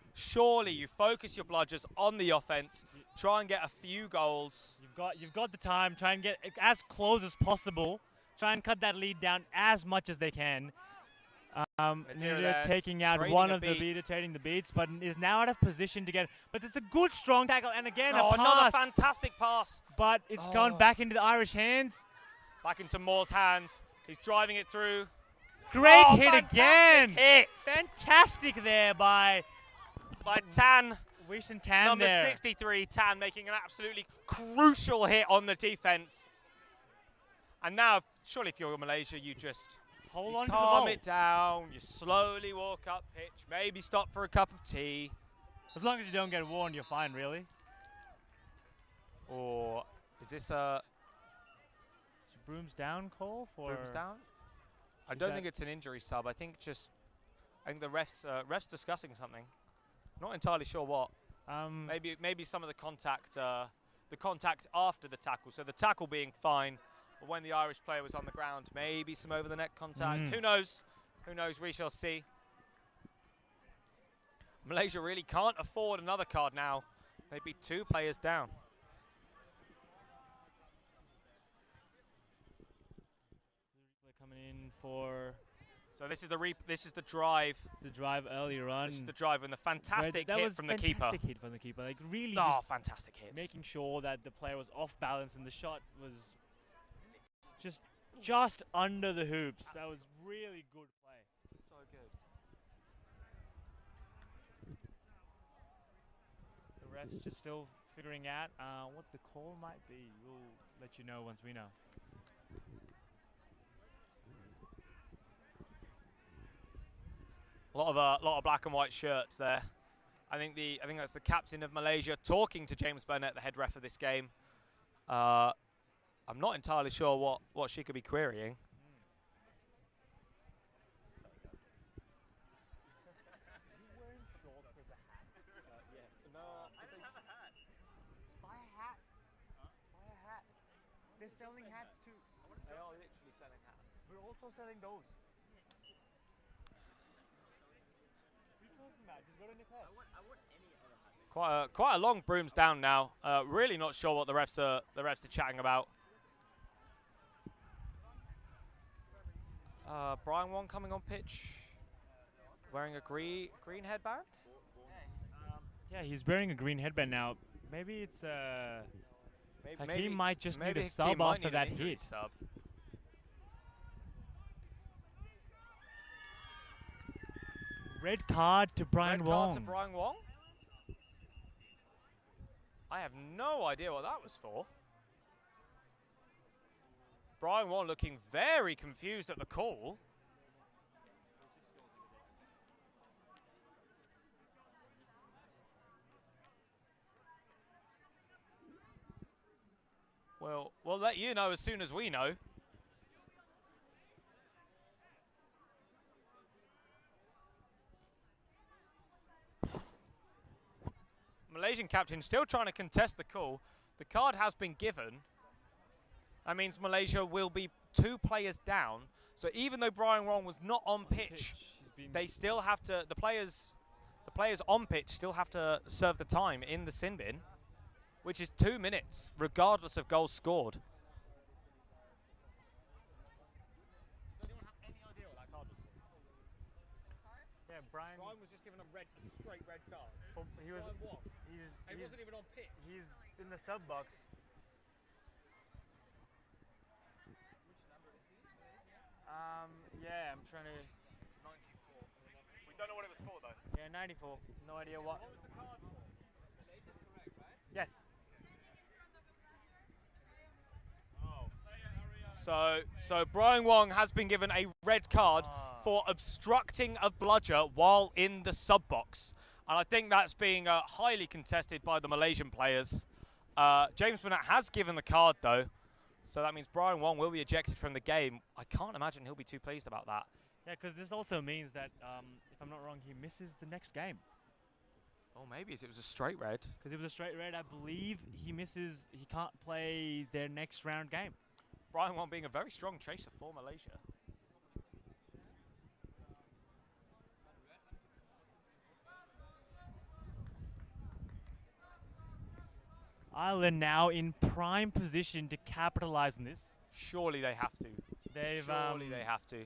you focus your bludgers on the offense, try and get a few goals. You've got the time. Try and get as close as possible. Try and cut that lead down as much as they can. Nadira taking out one of the beater, trading the beats, but is now out of position to get. But it's a good strong tackle, and again a pass. Another fantastic pass. But it's gone back into the Irish hands. Back into Moore's hands. He's driving it through. Great hit again. Hit. Fantastic there by Tan. Wish and Tan Number there. 63, Tan, making an absolutely crucial hit on the defense. And now, surely if you're Malaysia, you just hold on, calm it down. You slowly walk up pitch. Maybe stop for a cup of tea. As long as you don't get warned, you're fine, really. Or is this a brooms down call for? Brooms down? I don't think it's an injury sub. I think the refs discussing something. Not entirely sure what. Maybe some of the contact after the tackle. So the tackle being fine, but when the Irish player was on the ground, maybe some over the neck contact. Who knows? Who knows? We shall see. Malaysia really can't afford another card now. They'd be 2 players down. They're coming in for. So this is the drive. It's the drive earlier on. This is the drive and the fantastic hit from the keeper. Fantastic hit from the keeper. Like really. Fantastic hit. Making sure that the player was off balance and the shot was just under the hoops. That was really good play. So good. The refs just still figuring out what the call might be. We'll let you know once we know. A lot of black and white shirts there. I think that's the captain of Malaysia talking to James Burnett, the head ref of this game. I'm not entirely sure what she could be querying. They're selling hats too. They are literally selling hats. We're also selling those. What are you talking about? Just go to Nick Hurst. I want any other hat. Quite a long brooms down now. Really not sure what the refs are chatting about. Brian Wong coming on pitch, wearing a green headband. Yeah, he's wearing a green headband now. Maybe it's Hakeem might just need a sub after that hit. Sub. Red card to Brian Wong. Red card to Brian Wong? I have no idea what that was for. Brian Wong looking very confused at the call. Well, we'll let you know as soon as we know. Malaysian captain still trying to contest the call. The card has been given. That means Malaysia will be 2 players down. So even though Brian Wong was not on pitch, they still have to, the players on pitch still have to serve the time in the sin bin, which is 2 minutes, regardless of goals scored. Does anyone have any idea what that card was for? Yeah, Brian was just given a straight red card. He was. He wasn't even on pitch. He's in the sub box. Yeah, I'm trying to. 94. We don't know what it was for though. Yeah, 94. No idea what. What was the card for? Latest correct, right? Yes. Oh. So Brian Wong has been given a red card for obstructing a bludger while in the sub box. And I think that's being highly contested by the Malaysian players. James Burnett has given the card though. So that means Brian Wong will be ejected from the game. I can't imagine he'll be too pleased about that. Yeah, because this also means that, if I'm not wrong, he misses the next game. Oh, maybe it was a straight red. Because it was a straight red, I believe he can't play their next round game. Brian Wong being a very strong chaser for Malaysia. Ireland now in prime position to capitalize on this. Surely they have to. Surely they have to.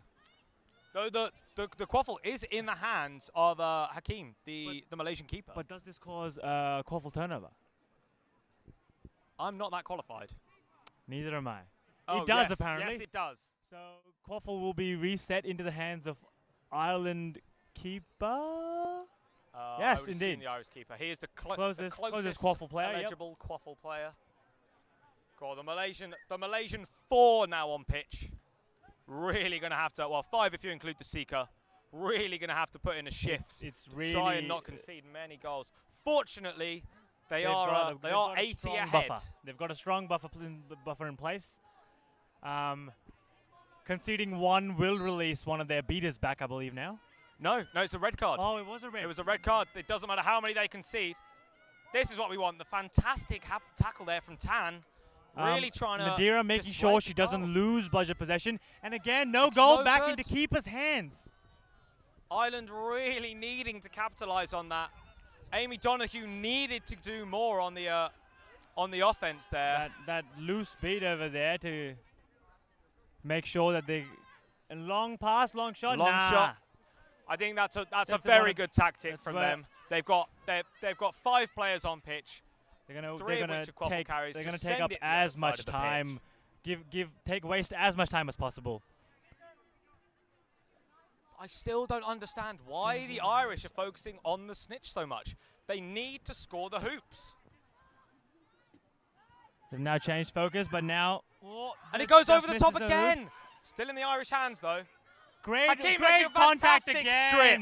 Though the quaffle is in the hands of Hakeem, the Malaysian keeper. But does this cause quaffle turnover? I'm not that qualified. Neither am I. Oh, it does yes, apparently. Yes, it does. So quaffle will be reset into the hands of Ireland keeper. Yes, indeed. The Irish keeper. He is the closest quaffle player. Eligible quaffle player. Cool. The Malaysian 4 now on pitch. Really going to have to. Well, 5 if you include the seeker. Really going to have to put in a shift. It's really try and not concede many goals. Fortunately, they are 80 ahead. They've got a strong buffer in place. Conceding 1 will release one of their beaters back, I believe now. No, it's a red card. Oh, it was a red. It was a red card. It doesn't matter how many they concede. This is what we want. The fantastic tackle there from Tan. Really trying to... Madeira making sure she doesn't lose bludger possession. And again, no goal back into keeper's hands. Ireland really needing to capitalize on that. Amy Donahue needed to do more on the offense there. That loose beat over there to make sure that they... A long pass, long shot. Long shot. I think that's a very good tactic from them. They've got 5 players on pitch. They're gonna take up it as much time. Waste as much time as possible. I still don't understand why the Irish are focusing on the snitch so much. They need to score the hoops. They've now changed focus, but now and it goes over the top again. Still in the Irish hands though. Great contact again. Strip.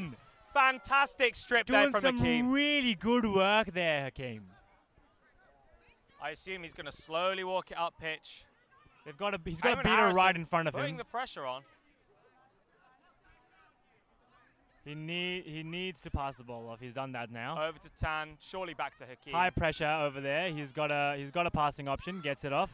Fantastic strip there Doing from some Hakeem. really good work there, Hakeem. I assume he's going to slowly walk it up pitch. He's got a beater Harrison right in front of putting him. the pressure on. He needs to pass the ball off. He's done that now. Over to Tan, surely back to Hakeem. High pressure over there. He's got a passing option. Gets it off.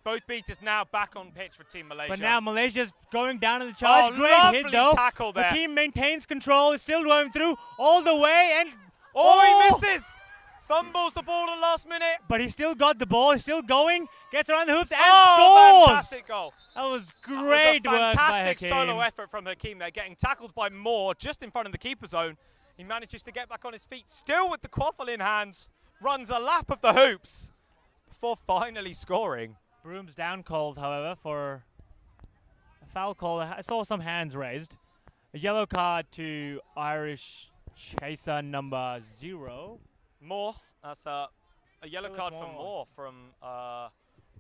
Both beaters now back on pitch for Team Malaysia. But now Malaysia's going down in the charge. Oh, Great lovely hit though. tackle there. Hakeem maintains control. It's still going through all the way and he misses. Fumbles the ball at the last minute. But he still got the ball. He's still going. Gets around the hoops and scores. Fantastic goal. That was great That was a work by fantastic Hakeem. solo effort from Hakeem there, getting tackled by Moore just in front of the keeper zone. He manages to get back on his feet, still with the quaffle in hands, runs a lap of the hoops before finally scoring. Broom's down cold, however, for a foul call. I saw some hands raised. A yellow card to Irish chaser number 0. Moore, that's a yellow That was card for Moore. Moore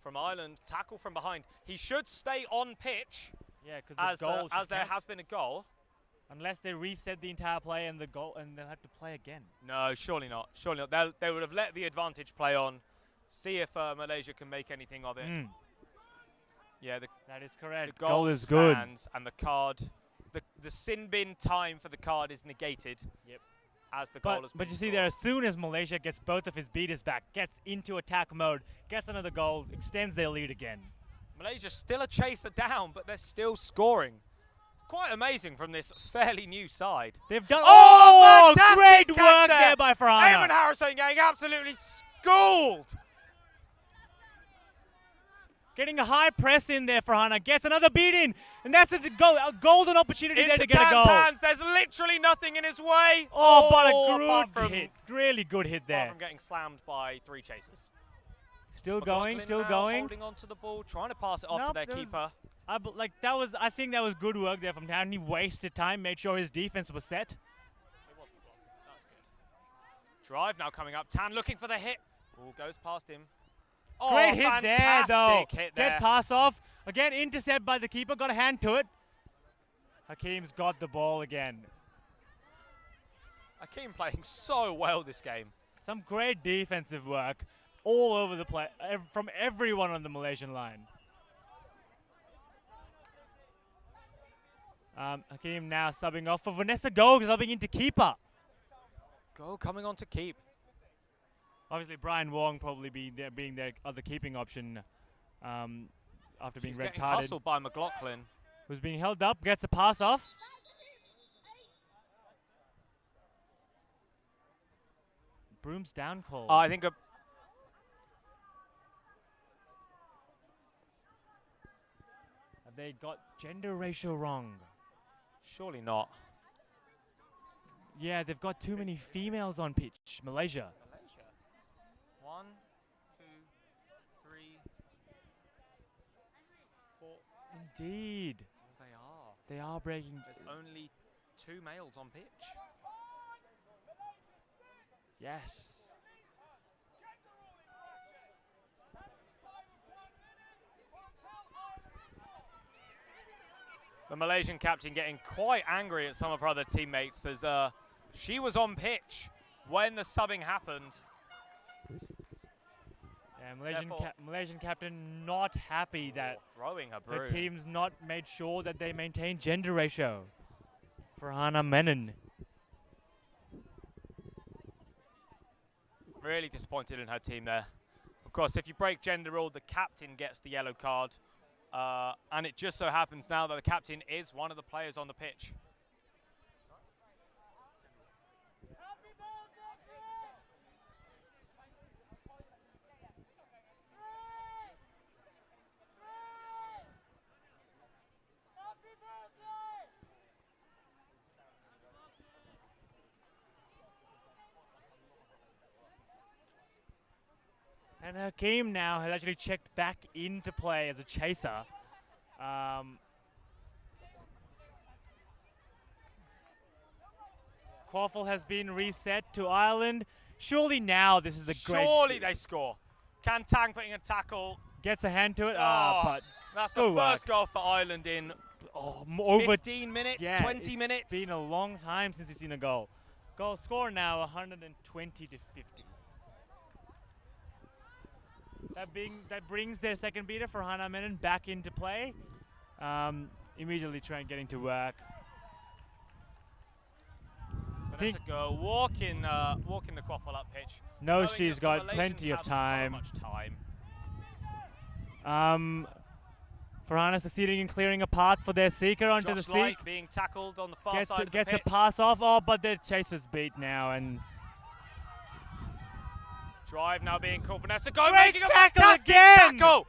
from Ireland. Tackle from behind. He should stay on pitch Yeah, because the goal as there has been a goal. unless they reset the entire play and the goal, and they'll have to play again. No, surely not. Surely not. They would have let the advantage play on, see if Malaysia can make anything of it. Yeah, That is correct. the Goal is good. stands and the card, the sin bin time for the card is negated. Yep. As the goal has But been you see scored. there, as soon as Malaysia gets both of his beaters back, gets into attack mode, gets another goal, extends their lead again. Malaysia's still a chaser down, but they're still scoring. It's quite amazing from this fairly new side. They've done fantastic great catch work there by Farhana. Eamon Harrison getting absolutely schooled. Getting a high press in there for Hana. Gets another beat in. And that's a golden opportunity there Into to get a goal. Tan's hands. There's literally nothing in his way. Oh, but apart a from, good hit. Really good hit apart there. from getting slammed by 3 chasers. Still going, McLaughlin still now going. holding on to the ball, trying to pass it off to Nope, their that was- keeper. I think that was good work there from Town. He wasted time, made sure his defense was set. That's good. Drive now coming up. Tan looking for the hit. Ball goes past him. Oh, Great hit there, though. fantastic hit there. Get pass off. Again, intercept by the keeper. Got a hand to it. Hakeem's got the ball again. Hakeem playing so well this game. Some great defensive work all over the play from everyone on the Malaysian line. Hakeem now subbing off for Vanessa Gold, subbing into keeper. Go coming on to keep. Obviously, Brian Wong probably being their other keeping option after being She's red getting carded. hustled by McLaughlin. Who's being held up, gets a pass off. Broom's down call. I think Have they got gender ratio wrong? surely not. Yeah, they've got too many females on pitch. Malaysia. Malaysia. 1, 2, 3, 4. Indeed. They are. They are breaking. There's only 2 males on pitch. Yes. The Malaysian captain getting quite angry at some of her other teammates as she was on pitch when the subbing happened. Yeah, Therefore- Malaysian captain not happy that Throwing her the broom. team's not made sure that they maintain gender ratio. For Hana Menon. Really disappointed in her team there. Of course, if you break gender rule, the captain gets the yellow card. And it just so happens now that the captain is one of the players on the pitch. And Hakeem now has actually checked back into play as a chaser. Quaffle has been reset to Ireland. Surely now this is the great. Surely they score. Kantang putting a tackle. Gets a hand to it. Oh, But that's the good work. first goal for Ireland in over 15 minutes, yeah, 20 minutes. It's been a long time since we've seen a goal. Goal score now 120 to 50. That brings their second beater for Hana Menon back into play. Immediately trying getting to work. Vanessa go walking the quaffle up pitch. No, she's got plenty of time. So much time. For Hana succeeding in clearing a path for their seeker onto the seek. Being tackled on the far side of the gets pitch. a pass off. Oh, but their chaser's beat now and. Drive now being called. Vanessa go Great making a tackle fantastic again! tackle.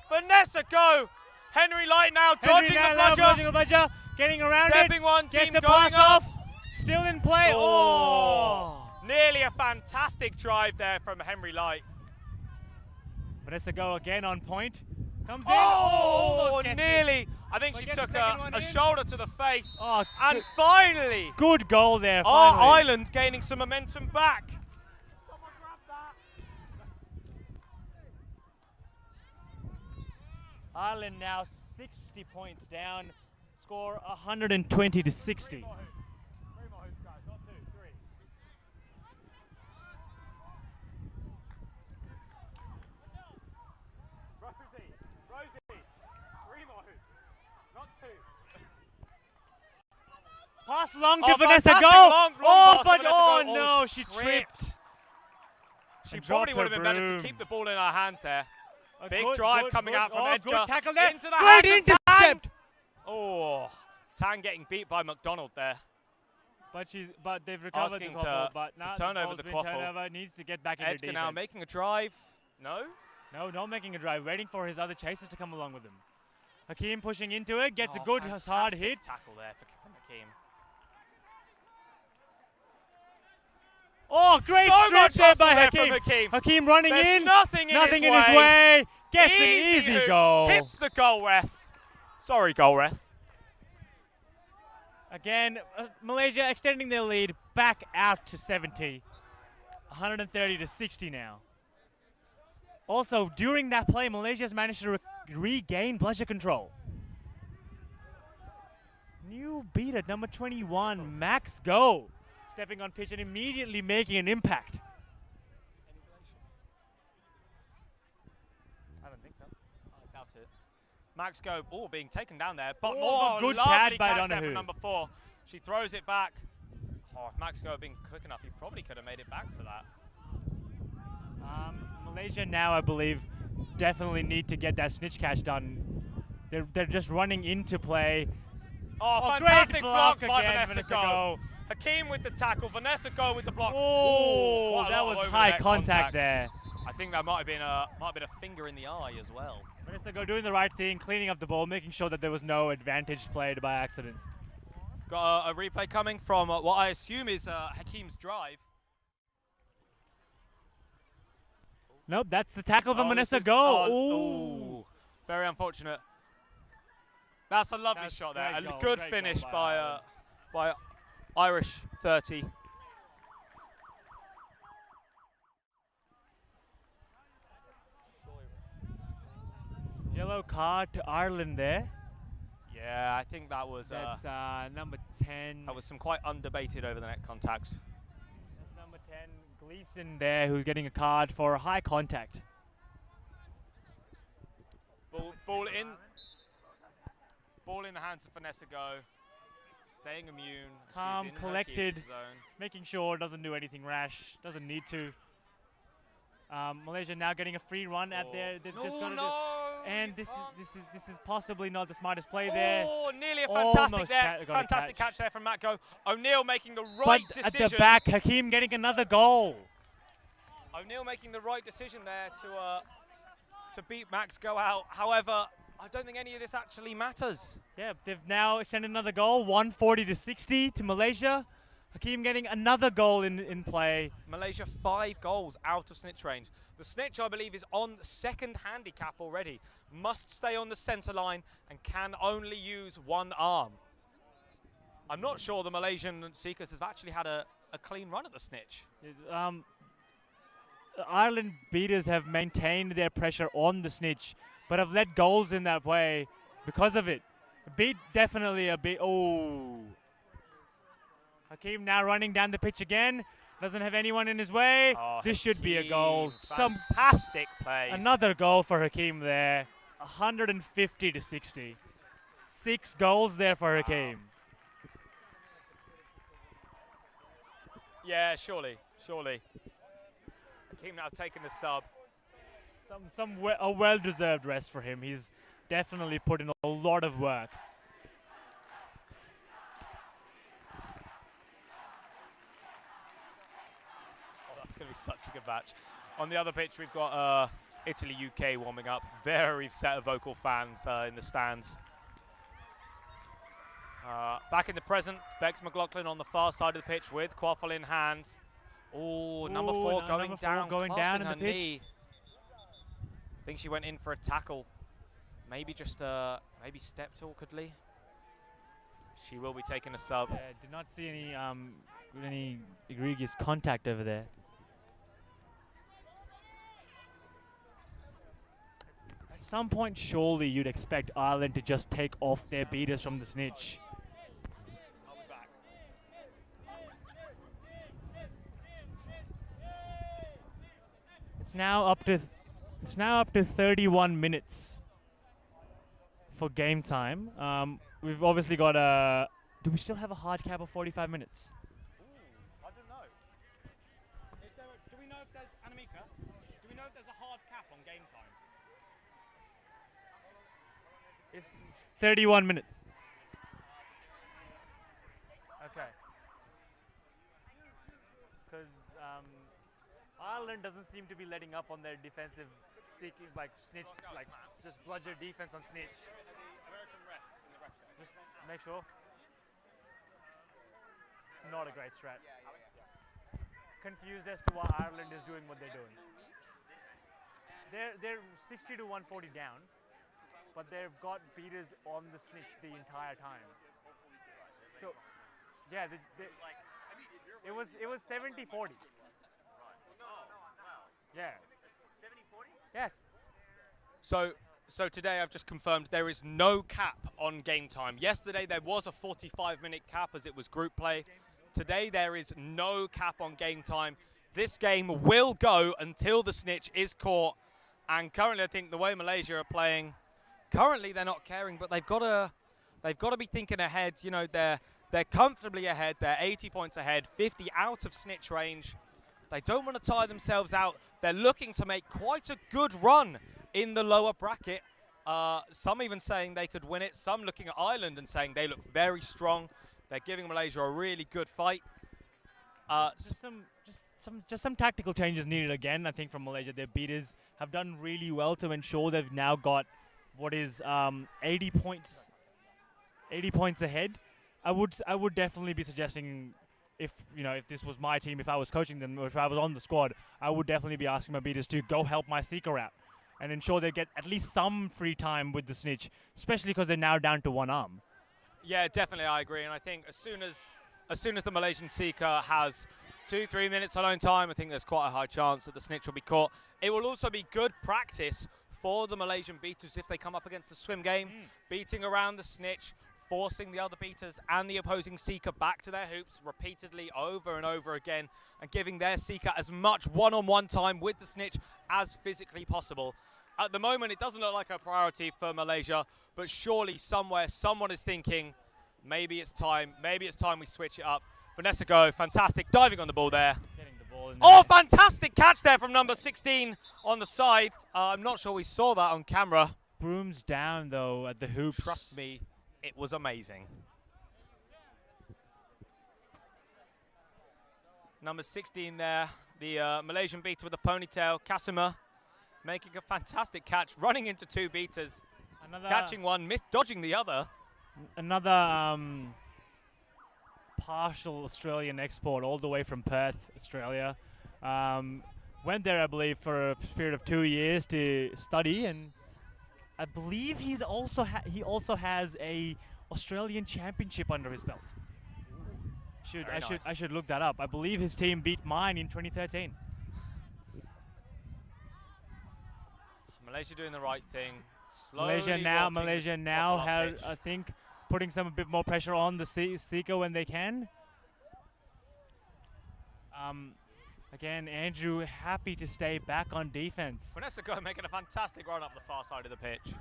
Vanessa go. Henry Light now dodging the bludger. Getting around Stepping it. one team gets the going pass up. off. Still in play. Oh! Nearly a fantastic drive there from Henry Light. Vanessa go again on point. Comes in. Oh, Almost nearly. I think she took a shoulder to the face. Oh, and finally. Good goal there. Our Finally. island gaining some momentum back. Ireland now 60 points down. Score 120 to 60. Pass long to Vanessa go. Long oh, pass but to Vanessa go. no, she tripped. She probably would have been better to keep the ball in her hands there. Big drive coming out from Edgar. Good tackle there. Into the Great hands of intercept. Tang. Oh, Tang getting beat by McDonald there. But they've recovered Asking the quaffle. But now to turn over the quaffle. Turnover, needs to get back into Edgar defense. now making a drive. No? No, not making a drive. Waiting for his other chasers to come along with him. Hakeem pushing into it. Gets a good hard hit. Tackle there from Hakeem. Oh, great strip there by Hakeem. Hakeem running There's in. Nothing in his way. Gets an easy goal. Hits the goal ref. Sorry, goal ref. Again, Malaysia extending their lead back out to 70. 130 to 60 now. Also, during that play, Malaysia's managed to regain bludger control. New beat at number 21, Max Go. Stepping on pitch and immediately making an impact. I don't think so. I doubt it. Max Go, being taken down there, but good lovely pad by catch there Donahue. from number 4. She throws it back. Oh, if Max Go had been quick enough, he probably could have made it back for that. Malaysia now, I believe, definitely need to get that snitch catch done. They're just running into play. Oh, fantastic block by again, Vanessa Go. Hakeem with the tackle, Vanessa Go with the block. Oh, that was high contact there. I think that might have been a finger in the eye as well. Vanessa Go doing the right thing, cleaning up the ball, making sure that there was no advantage played by accident. Got a replay coming from what I assume is Hakeem's drive. Nope, that's the tackle from Vanessa Go. Very unfortunate. That's a lovely shot there. A good finish by Irish 30. Yellow card to Ireland there. Yeah, I think that was that's number 10. That was some quite undebated over the net contacts. That's number 10, Gleason there, who's getting a card for high contact. Ball in the hands of Vanessa Go. Staying immune. Calm, She's in collected, zone. making sure it doesn't do anything rash, doesn't need to. Malaysia now getting a free run at there. And this is possibly not the smartest play there. Oh, nearly a fantastic catch there from Matt Go. O'Neill making the right decision. At the back, Hakeem getting another goal. O'Neill making the right decision there to beat Max Go out. However, I don't think any of this actually matters. Yeah, they've now extended another goal, 140 to 60 to Malaysia. Hakeem getting another goal in play. Malaysia 5 goals out of snitch range. The snitch, I believe, is on second handicap already. Must stay on the centre line and can only use one arm. I'm not sure the Malaysian Seekers has actually had a clean run at the snitch. Ireland beaters have maintained their pressure on the snitch, but have let goals in that way because of it. Definitely a beat. Oh. Hakeem now running down the pitch again. Doesn't have anyone in his way. Oh, This should be a goal. Hakeem, fantastic plays. Another goal for Hakeem there. 150 to 60. 6 goals there for Hakeem. Yeah, surely. Hakeem now taking the sub. A well-deserved rest for him. He's definitely put in a lot of work. It's going to be such a good match. On the other pitch, we've got Italy, UK warming up. Very set of vocal fans in the stands. Back in the present, Bex McLaughlin on the far side of the pitch with quaffle in hand. Oh, number 4 going down, down in the her pitch. knee. I think she went in for a tackle. Maybe just maybe stepped awkwardly. She will be taking a sub. Yeah, did not see any egregious contact over there. At some point, surely you'd expect Ireland to just take off their beaters from the Snitch. I'll be back. It's now up to 31 minutes for game time. We've obviously got a. Do we still have a hard cap of 45 minutes? I don't know. Do we know if there's Anamika? Do we know if there's a hard cap on game time? It's 31 minutes. Okay. Because Ireland doesn't seem to be letting up on their defensive seeking, like Snitch, like just bludger defense on Snitch. Just make sure. It's not a great strat. Confused as to why Ireland is doing what they're doing. They're 60 to 140 down, but they've got beaters on the Snitch the entire time. So, yeah, it was 70-40. Yeah. 70-40? Yes. So today I've just confirmed there is no cap on game time. Yesterday there was a 45-minute cap as it was group play. Today there is no cap on game time. This game will go until the Snitch is caught. And currently I think the way Malaysia are playing, currently they're not caring, but they've got to be thinking ahead. You know, they're comfortably ahead. They're 80 points ahead, 50 out of Snitch range. They don't want to tire themselves out. They're looking to make quite a good run in the lower bracket. Some even saying they could win it. Some looking at Ireland and saying they look very strong. They're giving Malaysia a really good fight. Just some tactical changes needed again, I think, from Malaysia. Their beaters have done really well to ensure they've now got what is 80 points ahead. I would definitely be suggesting, if this was my team, if I was coaching them, or if I was on the squad, I would definitely be asking my beaters to go help my seeker out and ensure they get at least some free time with the Snitch, especially because they're now down to one arm. Yeah, definitely, I agree. And I think as soon as the Malaysian seeker has 2-3 minutes alone time, I think there's quite a high chance that the Snitch will be caught. It will also be good practice for the Malaysian beaters if they come up against a swim game, beating around the Snitch, forcing the other beaters and the opposing seeker back to their hoops repeatedly over and over again, and giving their seeker as much one-on-one time with the Snitch as physically possible. At the moment, it doesn't look like a priority for Malaysia, but surely somewhere someone is thinking, maybe it's time we switch it up. Vanessa Go, fantastic diving on the ball there. Getting the ball in Oh, fantastic catch there from number 16 on the side. I'm not sure we saw that on camera. Brooms down, though, at the hoops. Trust me, it was amazing. Number 16 there, the Malaysian beater with the ponytail, Casimir, making a fantastic catch, running into 2 beaters, catching one, dodging the other. Another partial Australian export all the way from Perth, Australia. Went there, I believe, for a period of 2 years to study, and I believe he also has a Australian championship under his belt. I should look that up. I believe his team beat mine in 2013. Malaysia doing the right thing, Slowly Malaysia now off has, pitch. I think, putting a bit more pressure on the Seeker when they can. Again, Andrew happy to stay back on defense. Vanessa Go making a fantastic run up the far side of the pitch.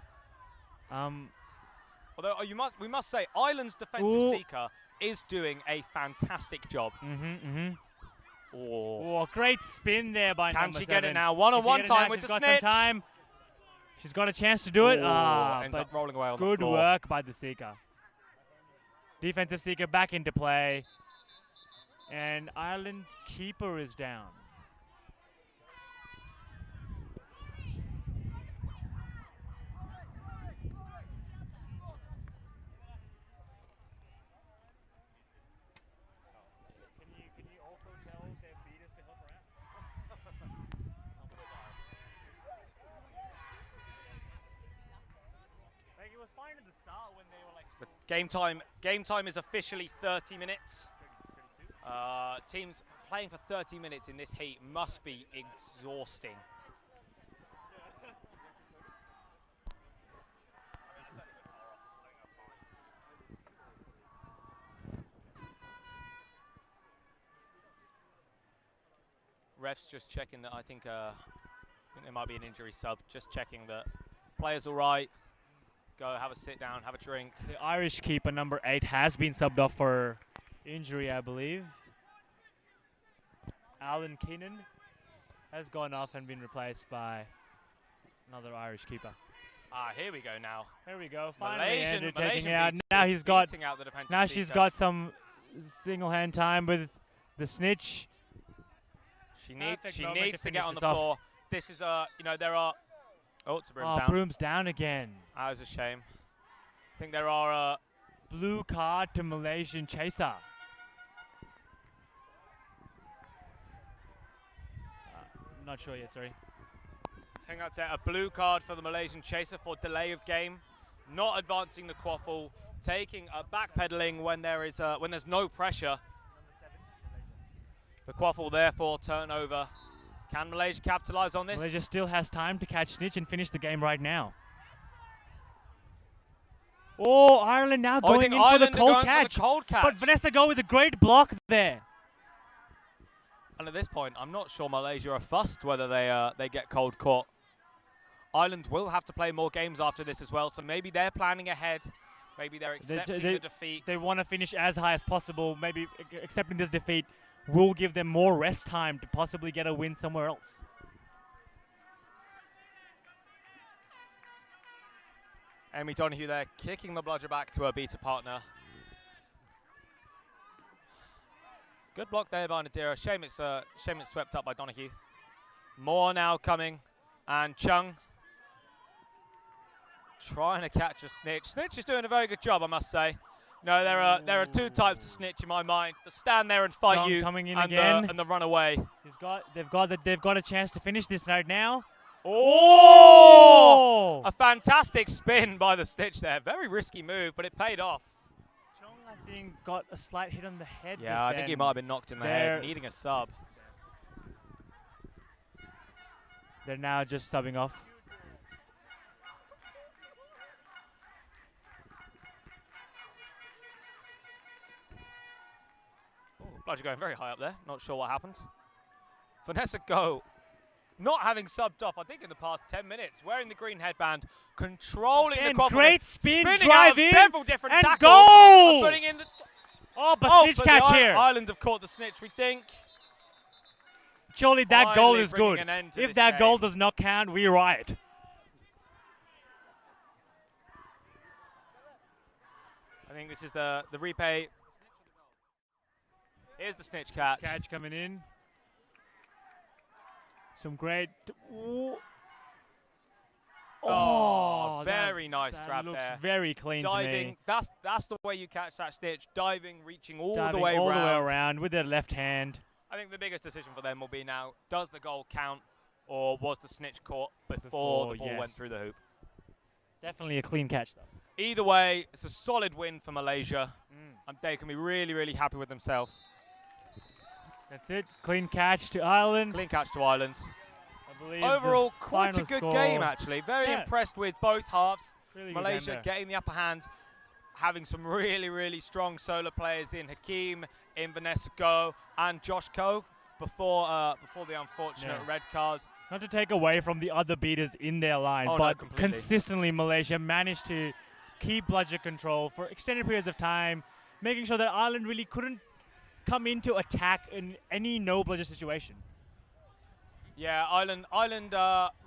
Although we must say, Ireland's defensive seeker is doing a fantastic job. Oh, great spin there by number 7. Can she get it now? One-on-one time with the Snitch. Time. She's got a chance to do it. Ends up rolling away on the floor. Good work by the seeker. Defensive seeker back into play. And Ireland's keeper is down. Can you also tell their beaters to help her out? Like, it was fine at the start when they were like. The game time is officially 30 minutes. Teams playing for 30 minutes in this heat must be exhausting. Refs just checking that I think there might be an injury sub. Just checking that player's all right. Go have a sit down, have a drink. The Irish keeper, number 8, has been subbed off for injury, I believe. Alan Keenan has gone off and been replaced by another Irish keeper. Here we go now. Here we go. Finally, Andrew taking Malaysian it out. beats Now is he's got. beating out the defensive Now she's seeker. got some single hand time with the Snitch. She Perfect needs moment to to get finish on the this off. floor. This is there are. Oh, it's a broom's Oh, down. Broom's down again. That was a shame. I think there are. Blue card to Malaysian chaser. Not sure yet, sorry. I think that's a blue card for the Malaysian chaser for delay of game, not advancing the quaffle, taking a backpedaling when there's no pressure. The quaffle therefore turnover. Can Malaysia capitalise on this? Malaysia still has time to catch Snitch and finish the game right now. Oh, Ireland now going in for the cold catch. But Vanessa Go with a great block there. And at this point, I'm not sure Malaysia are fussed whether they get cold caught. Ireland will have to play more games after this as well, so maybe they're planning ahead. Maybe they're accepting the defeat. They want to finish as high as possible. Maybe accepting this defeat will give them more rest time to possibly get a win somewhere else. Amy Donoghue there, kicking the bludger back to her beater partner. Good block there by Nadira. Shame it's swept up by Donoghue. More now coming, and Chung trying to catch a Snitch. Snitch is doing a very good job, I must say. No, there are two types of Snitch in my mind: the stand there and fight Chung you, coming in and again. The run away. They've got a chance to finish this right now. Oh! A fantastic spin by the Snitch there. Very risky move, but it paid off. Chung, I think, got a slight hit on the head. Yeah, I think he might have been knocked in the head, needing a sub. They're now just subbing off. Bludger going very high up there. Not sure what happened. Vanessa Go not having subbed off, I think, in the past 10 minutes. Wearing the green headband, controlling the quaffle. Great spin, spinning drive out in, several different and tackles. goal! And putting in the Snitch catch here. Ireland have caught the Snitch, we think. Surely that goal is bringing good. an end to If this that game. goal does not count, we riot. I think this is the replay. Here's the Snitch catch. Catch coming in. Some great. Very nice grab looks there. Very clean Diving. to me. That's the way you catch that Snitch. Diving, reaching all Diving the way all around. the way around with their left hand. I think the biggest decision for them will be now: does the goal count, or was the Snitch caught before the ball went through the hoop? Definitely a clean catch, though. Either way, it's a solid win for Malaysia. And they can be really, really happy with themselves. That's it. Clean catch to Ireland. Clean catch to Ireland. I believe overall the quite a final good score- game, actually. Very Yeah. impressed with both halves. Really good game Malaysia there. getting the upper hand, having some really, really strong solo players in Hakeem, in Vanessa Go, and Josh Ko before the unfortunate Yeah. red card. Not to take away from the other beaters in their line, Oh, no, but completely. consistently Malaysia managed to keep bludger control for extended periods of time, making sure that Ireland really couldn't come into attack in any no bludger situation. Yeah, Ireland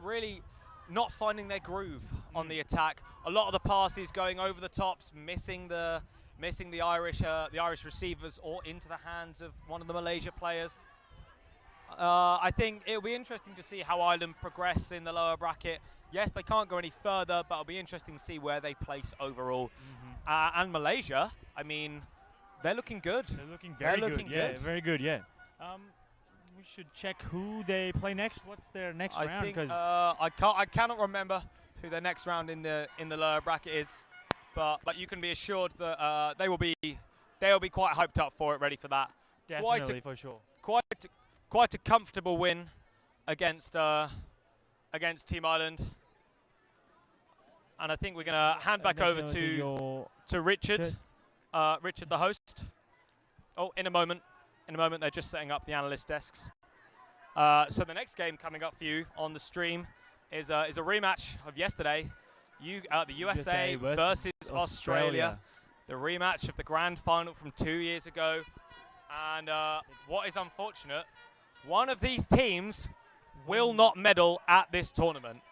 really not finding their groove on the attack. A lot of the passes going over the tops, missing the Irish receivers or into the hands of one of the Malaysia players. I think it'll be interesting to see how Ireland progress in the lower bracket. Yes, they can't go any further, but it'll be interesting to see where they place overall. And Malaysia, I mean, they're looking good. They're looking very looking good. Yeah, good. very good. Yeah. We should check who they play next. What's their next I round? think 'Cause I cannot remember who their next round in the lower bracket is, but you can be assured that they will be quite hyped up for it, ready for that. definitely for sure. Quite a comfortable win against Team Ireland. And I think we're going to hand back over to Richard, Richard the host. Oh, in a moment, they're just setting up the analyst desks. So the next game coming up for you on the stream is a rematch of yesterday. The USA versus Australia. The rematch of the grand final from 2 years ago. And what is unfortunate, one of these teams will not medal at this tournament.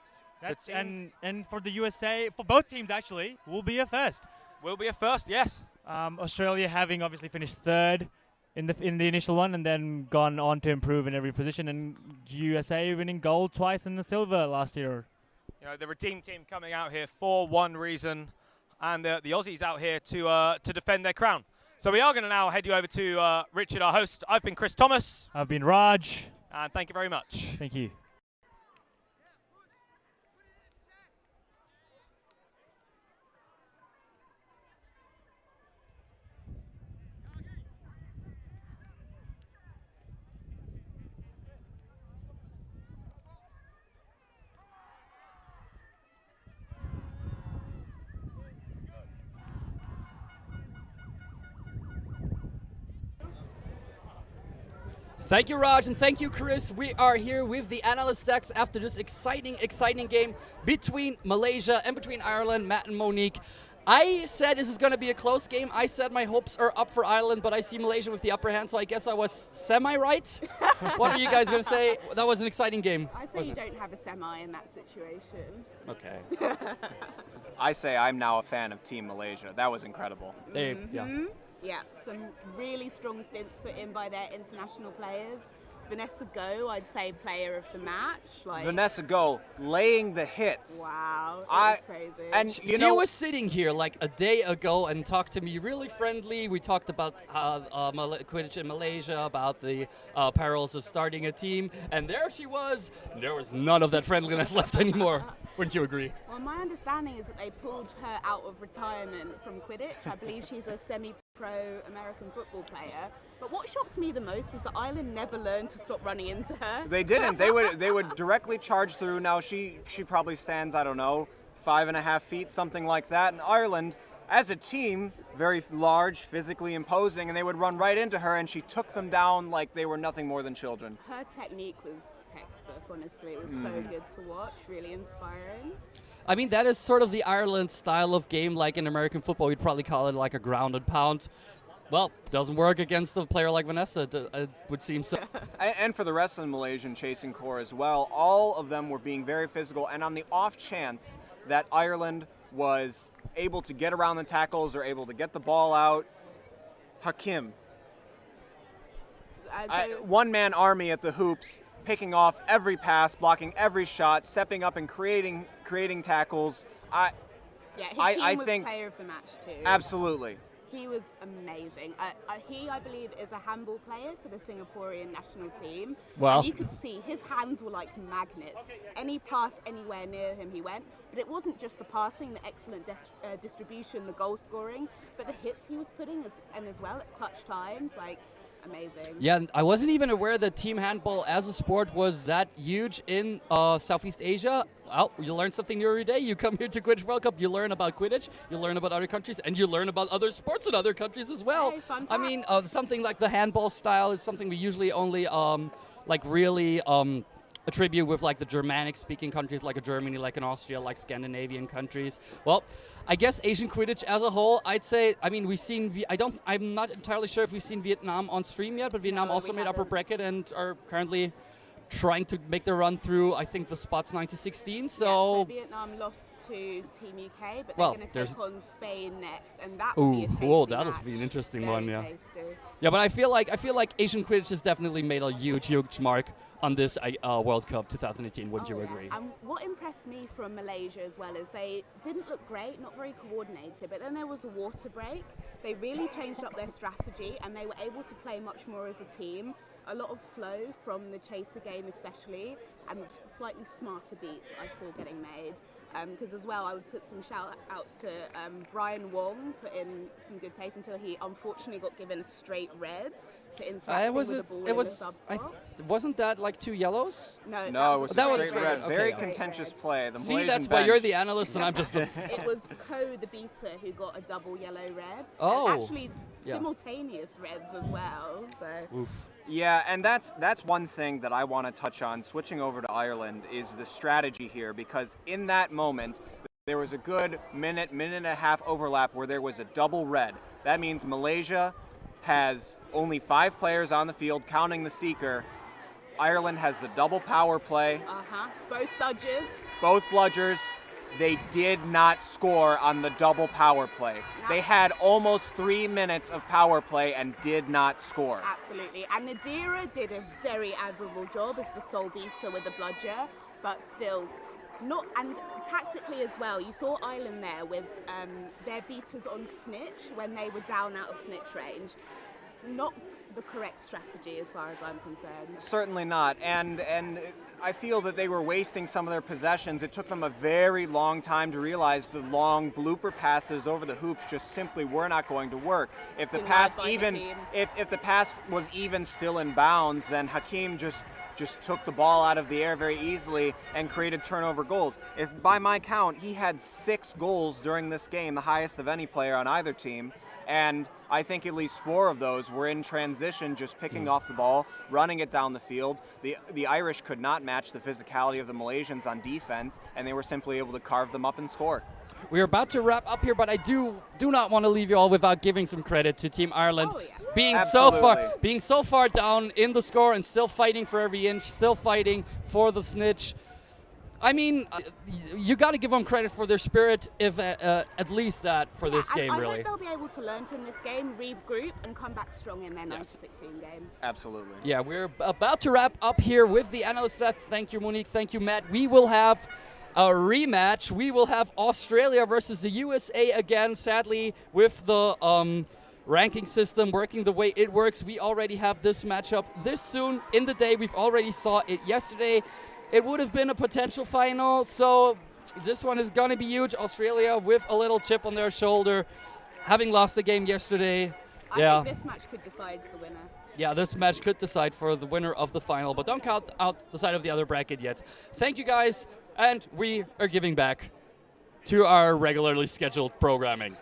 That's, and for the USA, for both teams actually, will be a first. Will be a first, yes. Australia having obviously finished third in the initial one, and then gone on to improve in every position, and USA winning gold twice and the silver last year. You know, the Redeem team coming out here for one reason, and the Aussies out here to defend their crown. So we are going to now head you over to Richard, our host. I've been Chris Thomas. I've been Raj. And thank you very much. Thank you. Thank you, Raj, and thank you, Chris. We are here with the analyst decks after this exciting game between Malaysia and between Ireland, Matt and Monique. I said this is going to be a close game. I said my hopes are up for Ireland, but I see Malaysia with the upper hand, so I guess I was semi-right. What are you guys going to say? That was an exciting game. I say you don't have a semi in that situation. Okay. I say I'm now a fan of Team Malaysia. That was incredible. Yeah. Yeah, some really strong stints put in by their international players. Vanessa Go, I'd say player of the match. Like, Vanessa Go quidditch the hits. wow, that was crazy. And She was sitting here like a day ago and talked to me really friendly. We talked about Quidditch in Malaysia, about the perils of starting a team, and there she was. There was none of that friendliness left anymore. Wouldn't you agree? Well, my understanding is that they pulled her out of retirement from Quidditch. I believe she's a semi-pro American football player. But what shocks me the most was that Ireland never learned to stop running into her. They didn't. They would directly charge through. Now she probably stands, I don't know, 5.5 feet, something like that. And Ireland, as a team, very large, physically imposing, and they would run right into her, and she took them down like they were nothing more than children. Her technique was textbook, honestly. It was so good to watch, really inspiring. I mean, that is sort of the Ireland style of game, like in American football, we'd probably call it like a ground and pound. Well, doesn't work against a player like Vanessa, it would seem so. And for the rest of the Malaysian chasing corps as well, all of them were being very physical, and on the off chance that Ireland was able to get around the tackles or able to get the ball out, Hakim, one-man army at the hoops, picking off every pass, blocking every shot, stepping up and creating tackles. Hakim was player of the match too. Absolutely. He was amazing. I believe, is a handball player for the Singaporean national team. Wow. And you could see his hands were like magnets. Any pass anywhere near him, he went. But it wasn't just the passing, the excellent distribution, the goal scoring, but the hits he was putting as well at clutch times. Like, amazing. Yeah, and I wasn't even aware that team handball as a sport was that huge in Southeast Asia. Well, you learn something new every day. You come here to Quidditch World Cup, you learn about Quidditch, you learn about other countries, and you learn about other sports in other countries as well. Hey, fun I mean, something like the handball style is something we usually only really attribute with like the Germanic-speaking countries, like a Germany, like an Austria, like Scandinavian countries. Well, I guess Asian Quidditch as a whole, I'd say. I mean, we've seen. I'm not entirely sure if we've seen Vietnam on stream yet, but Vietnam also made upper bracket and are currently trying to make their run through, I think, the spots 9 to 16. So Vietnam lost to Team UK, but they're going to take on Spain next, and that will be a tasty that'll match. be an interesting Very one, yeah. tasty. Yeah, but I feel like Asian Quidditch has definitely made a huge mark on this World Cup 2018. Wouldn't you agree? And what impressed me from Malaysia as well is they didn't look great, not very coordinated, but then there was a water break. They really changed up their strategy, and they were able to play much more as a team. A lot of flow from the chaser game especially, and slightly smarter beats I saw getting made. Because as well, I would put some shout outs to Brian Wong, put in some good taste until he unfortunately got given a straight red for interacting with the ball in the sub spot. Wasn't that like 2 yellows? No, it was straight red. Okay. Very contentious play. The See, Malaysian that's why you're bench. the analyst and I'm just a... It was Ko, the beater, who got a double yellow red. Oh. And actually simultaneous reds as well. So. Oof. Yeah, and that's one thing that I want to touch on, switching over to Ireland, is the strategy here, because in that moment, there was a good minute and a half overlap where there was a double red. That means Malaysia has only 5 players on the field, counting the seeker. Ireland has the double power play. Both bludgers. Both bludgers. They did not score on the double power play. They had almost 3 minutes of power play and did not score. Absolutely. And Nadira did a very admirable job as the sole beater with the bludger, but still not. And tactically as well, you saw Ireland there with their beaters on Snitch when they were down out of Snitch range. Not the correct strategy as far as I'm concerned. Certainly not, and I feel that they were wasting some of their possessions. It took them a very long time to realize the long blooper passes over the hoops just simply were not going to work. If the pass if the pass was even still in bounds, then Hakeem just took the ball out of the air very easily and created turnover goals. If by my count, he had 6 goals during this game, the highest of any player on either team. And I think at least 4 of those were in transition, just picking off the ball, running it down the field. The Irish could not match the physicality of the Malaysians on defense, and they were simply able to carve them up and score. We're about to wrap up here, but I do not want to leave you all without giving some credit to Team Ireland. Being so far down in the score and still fighting for every inch, still fighting for the Snitch. I mean, you got to give them credit for their spirit, if at least that for this game, really. I hope they'll be able to learn from this game, regroup, and come back strong in their 9-16 game. Absolutely. Yeah, we're about to wrap up here with the analyst stats. Thank you, Monique. Thank you, Matt. We will have a rematch. We will have Australia versus the USA again. Sadly, with the ranking system working the way it works, we already have this matchup this soon in the day. We've already saw it yesterday. It would have been a potential final, so this one is going to be huge. Australia with a little chip on their shoulder, having lost the game yesterday. I think this match could decide the winner. Yeah, this match could decide for the winner of the final, but don't count out the side of the other bracket yet. Thank you, guys, and we are giving back to our regularly scheduled programming.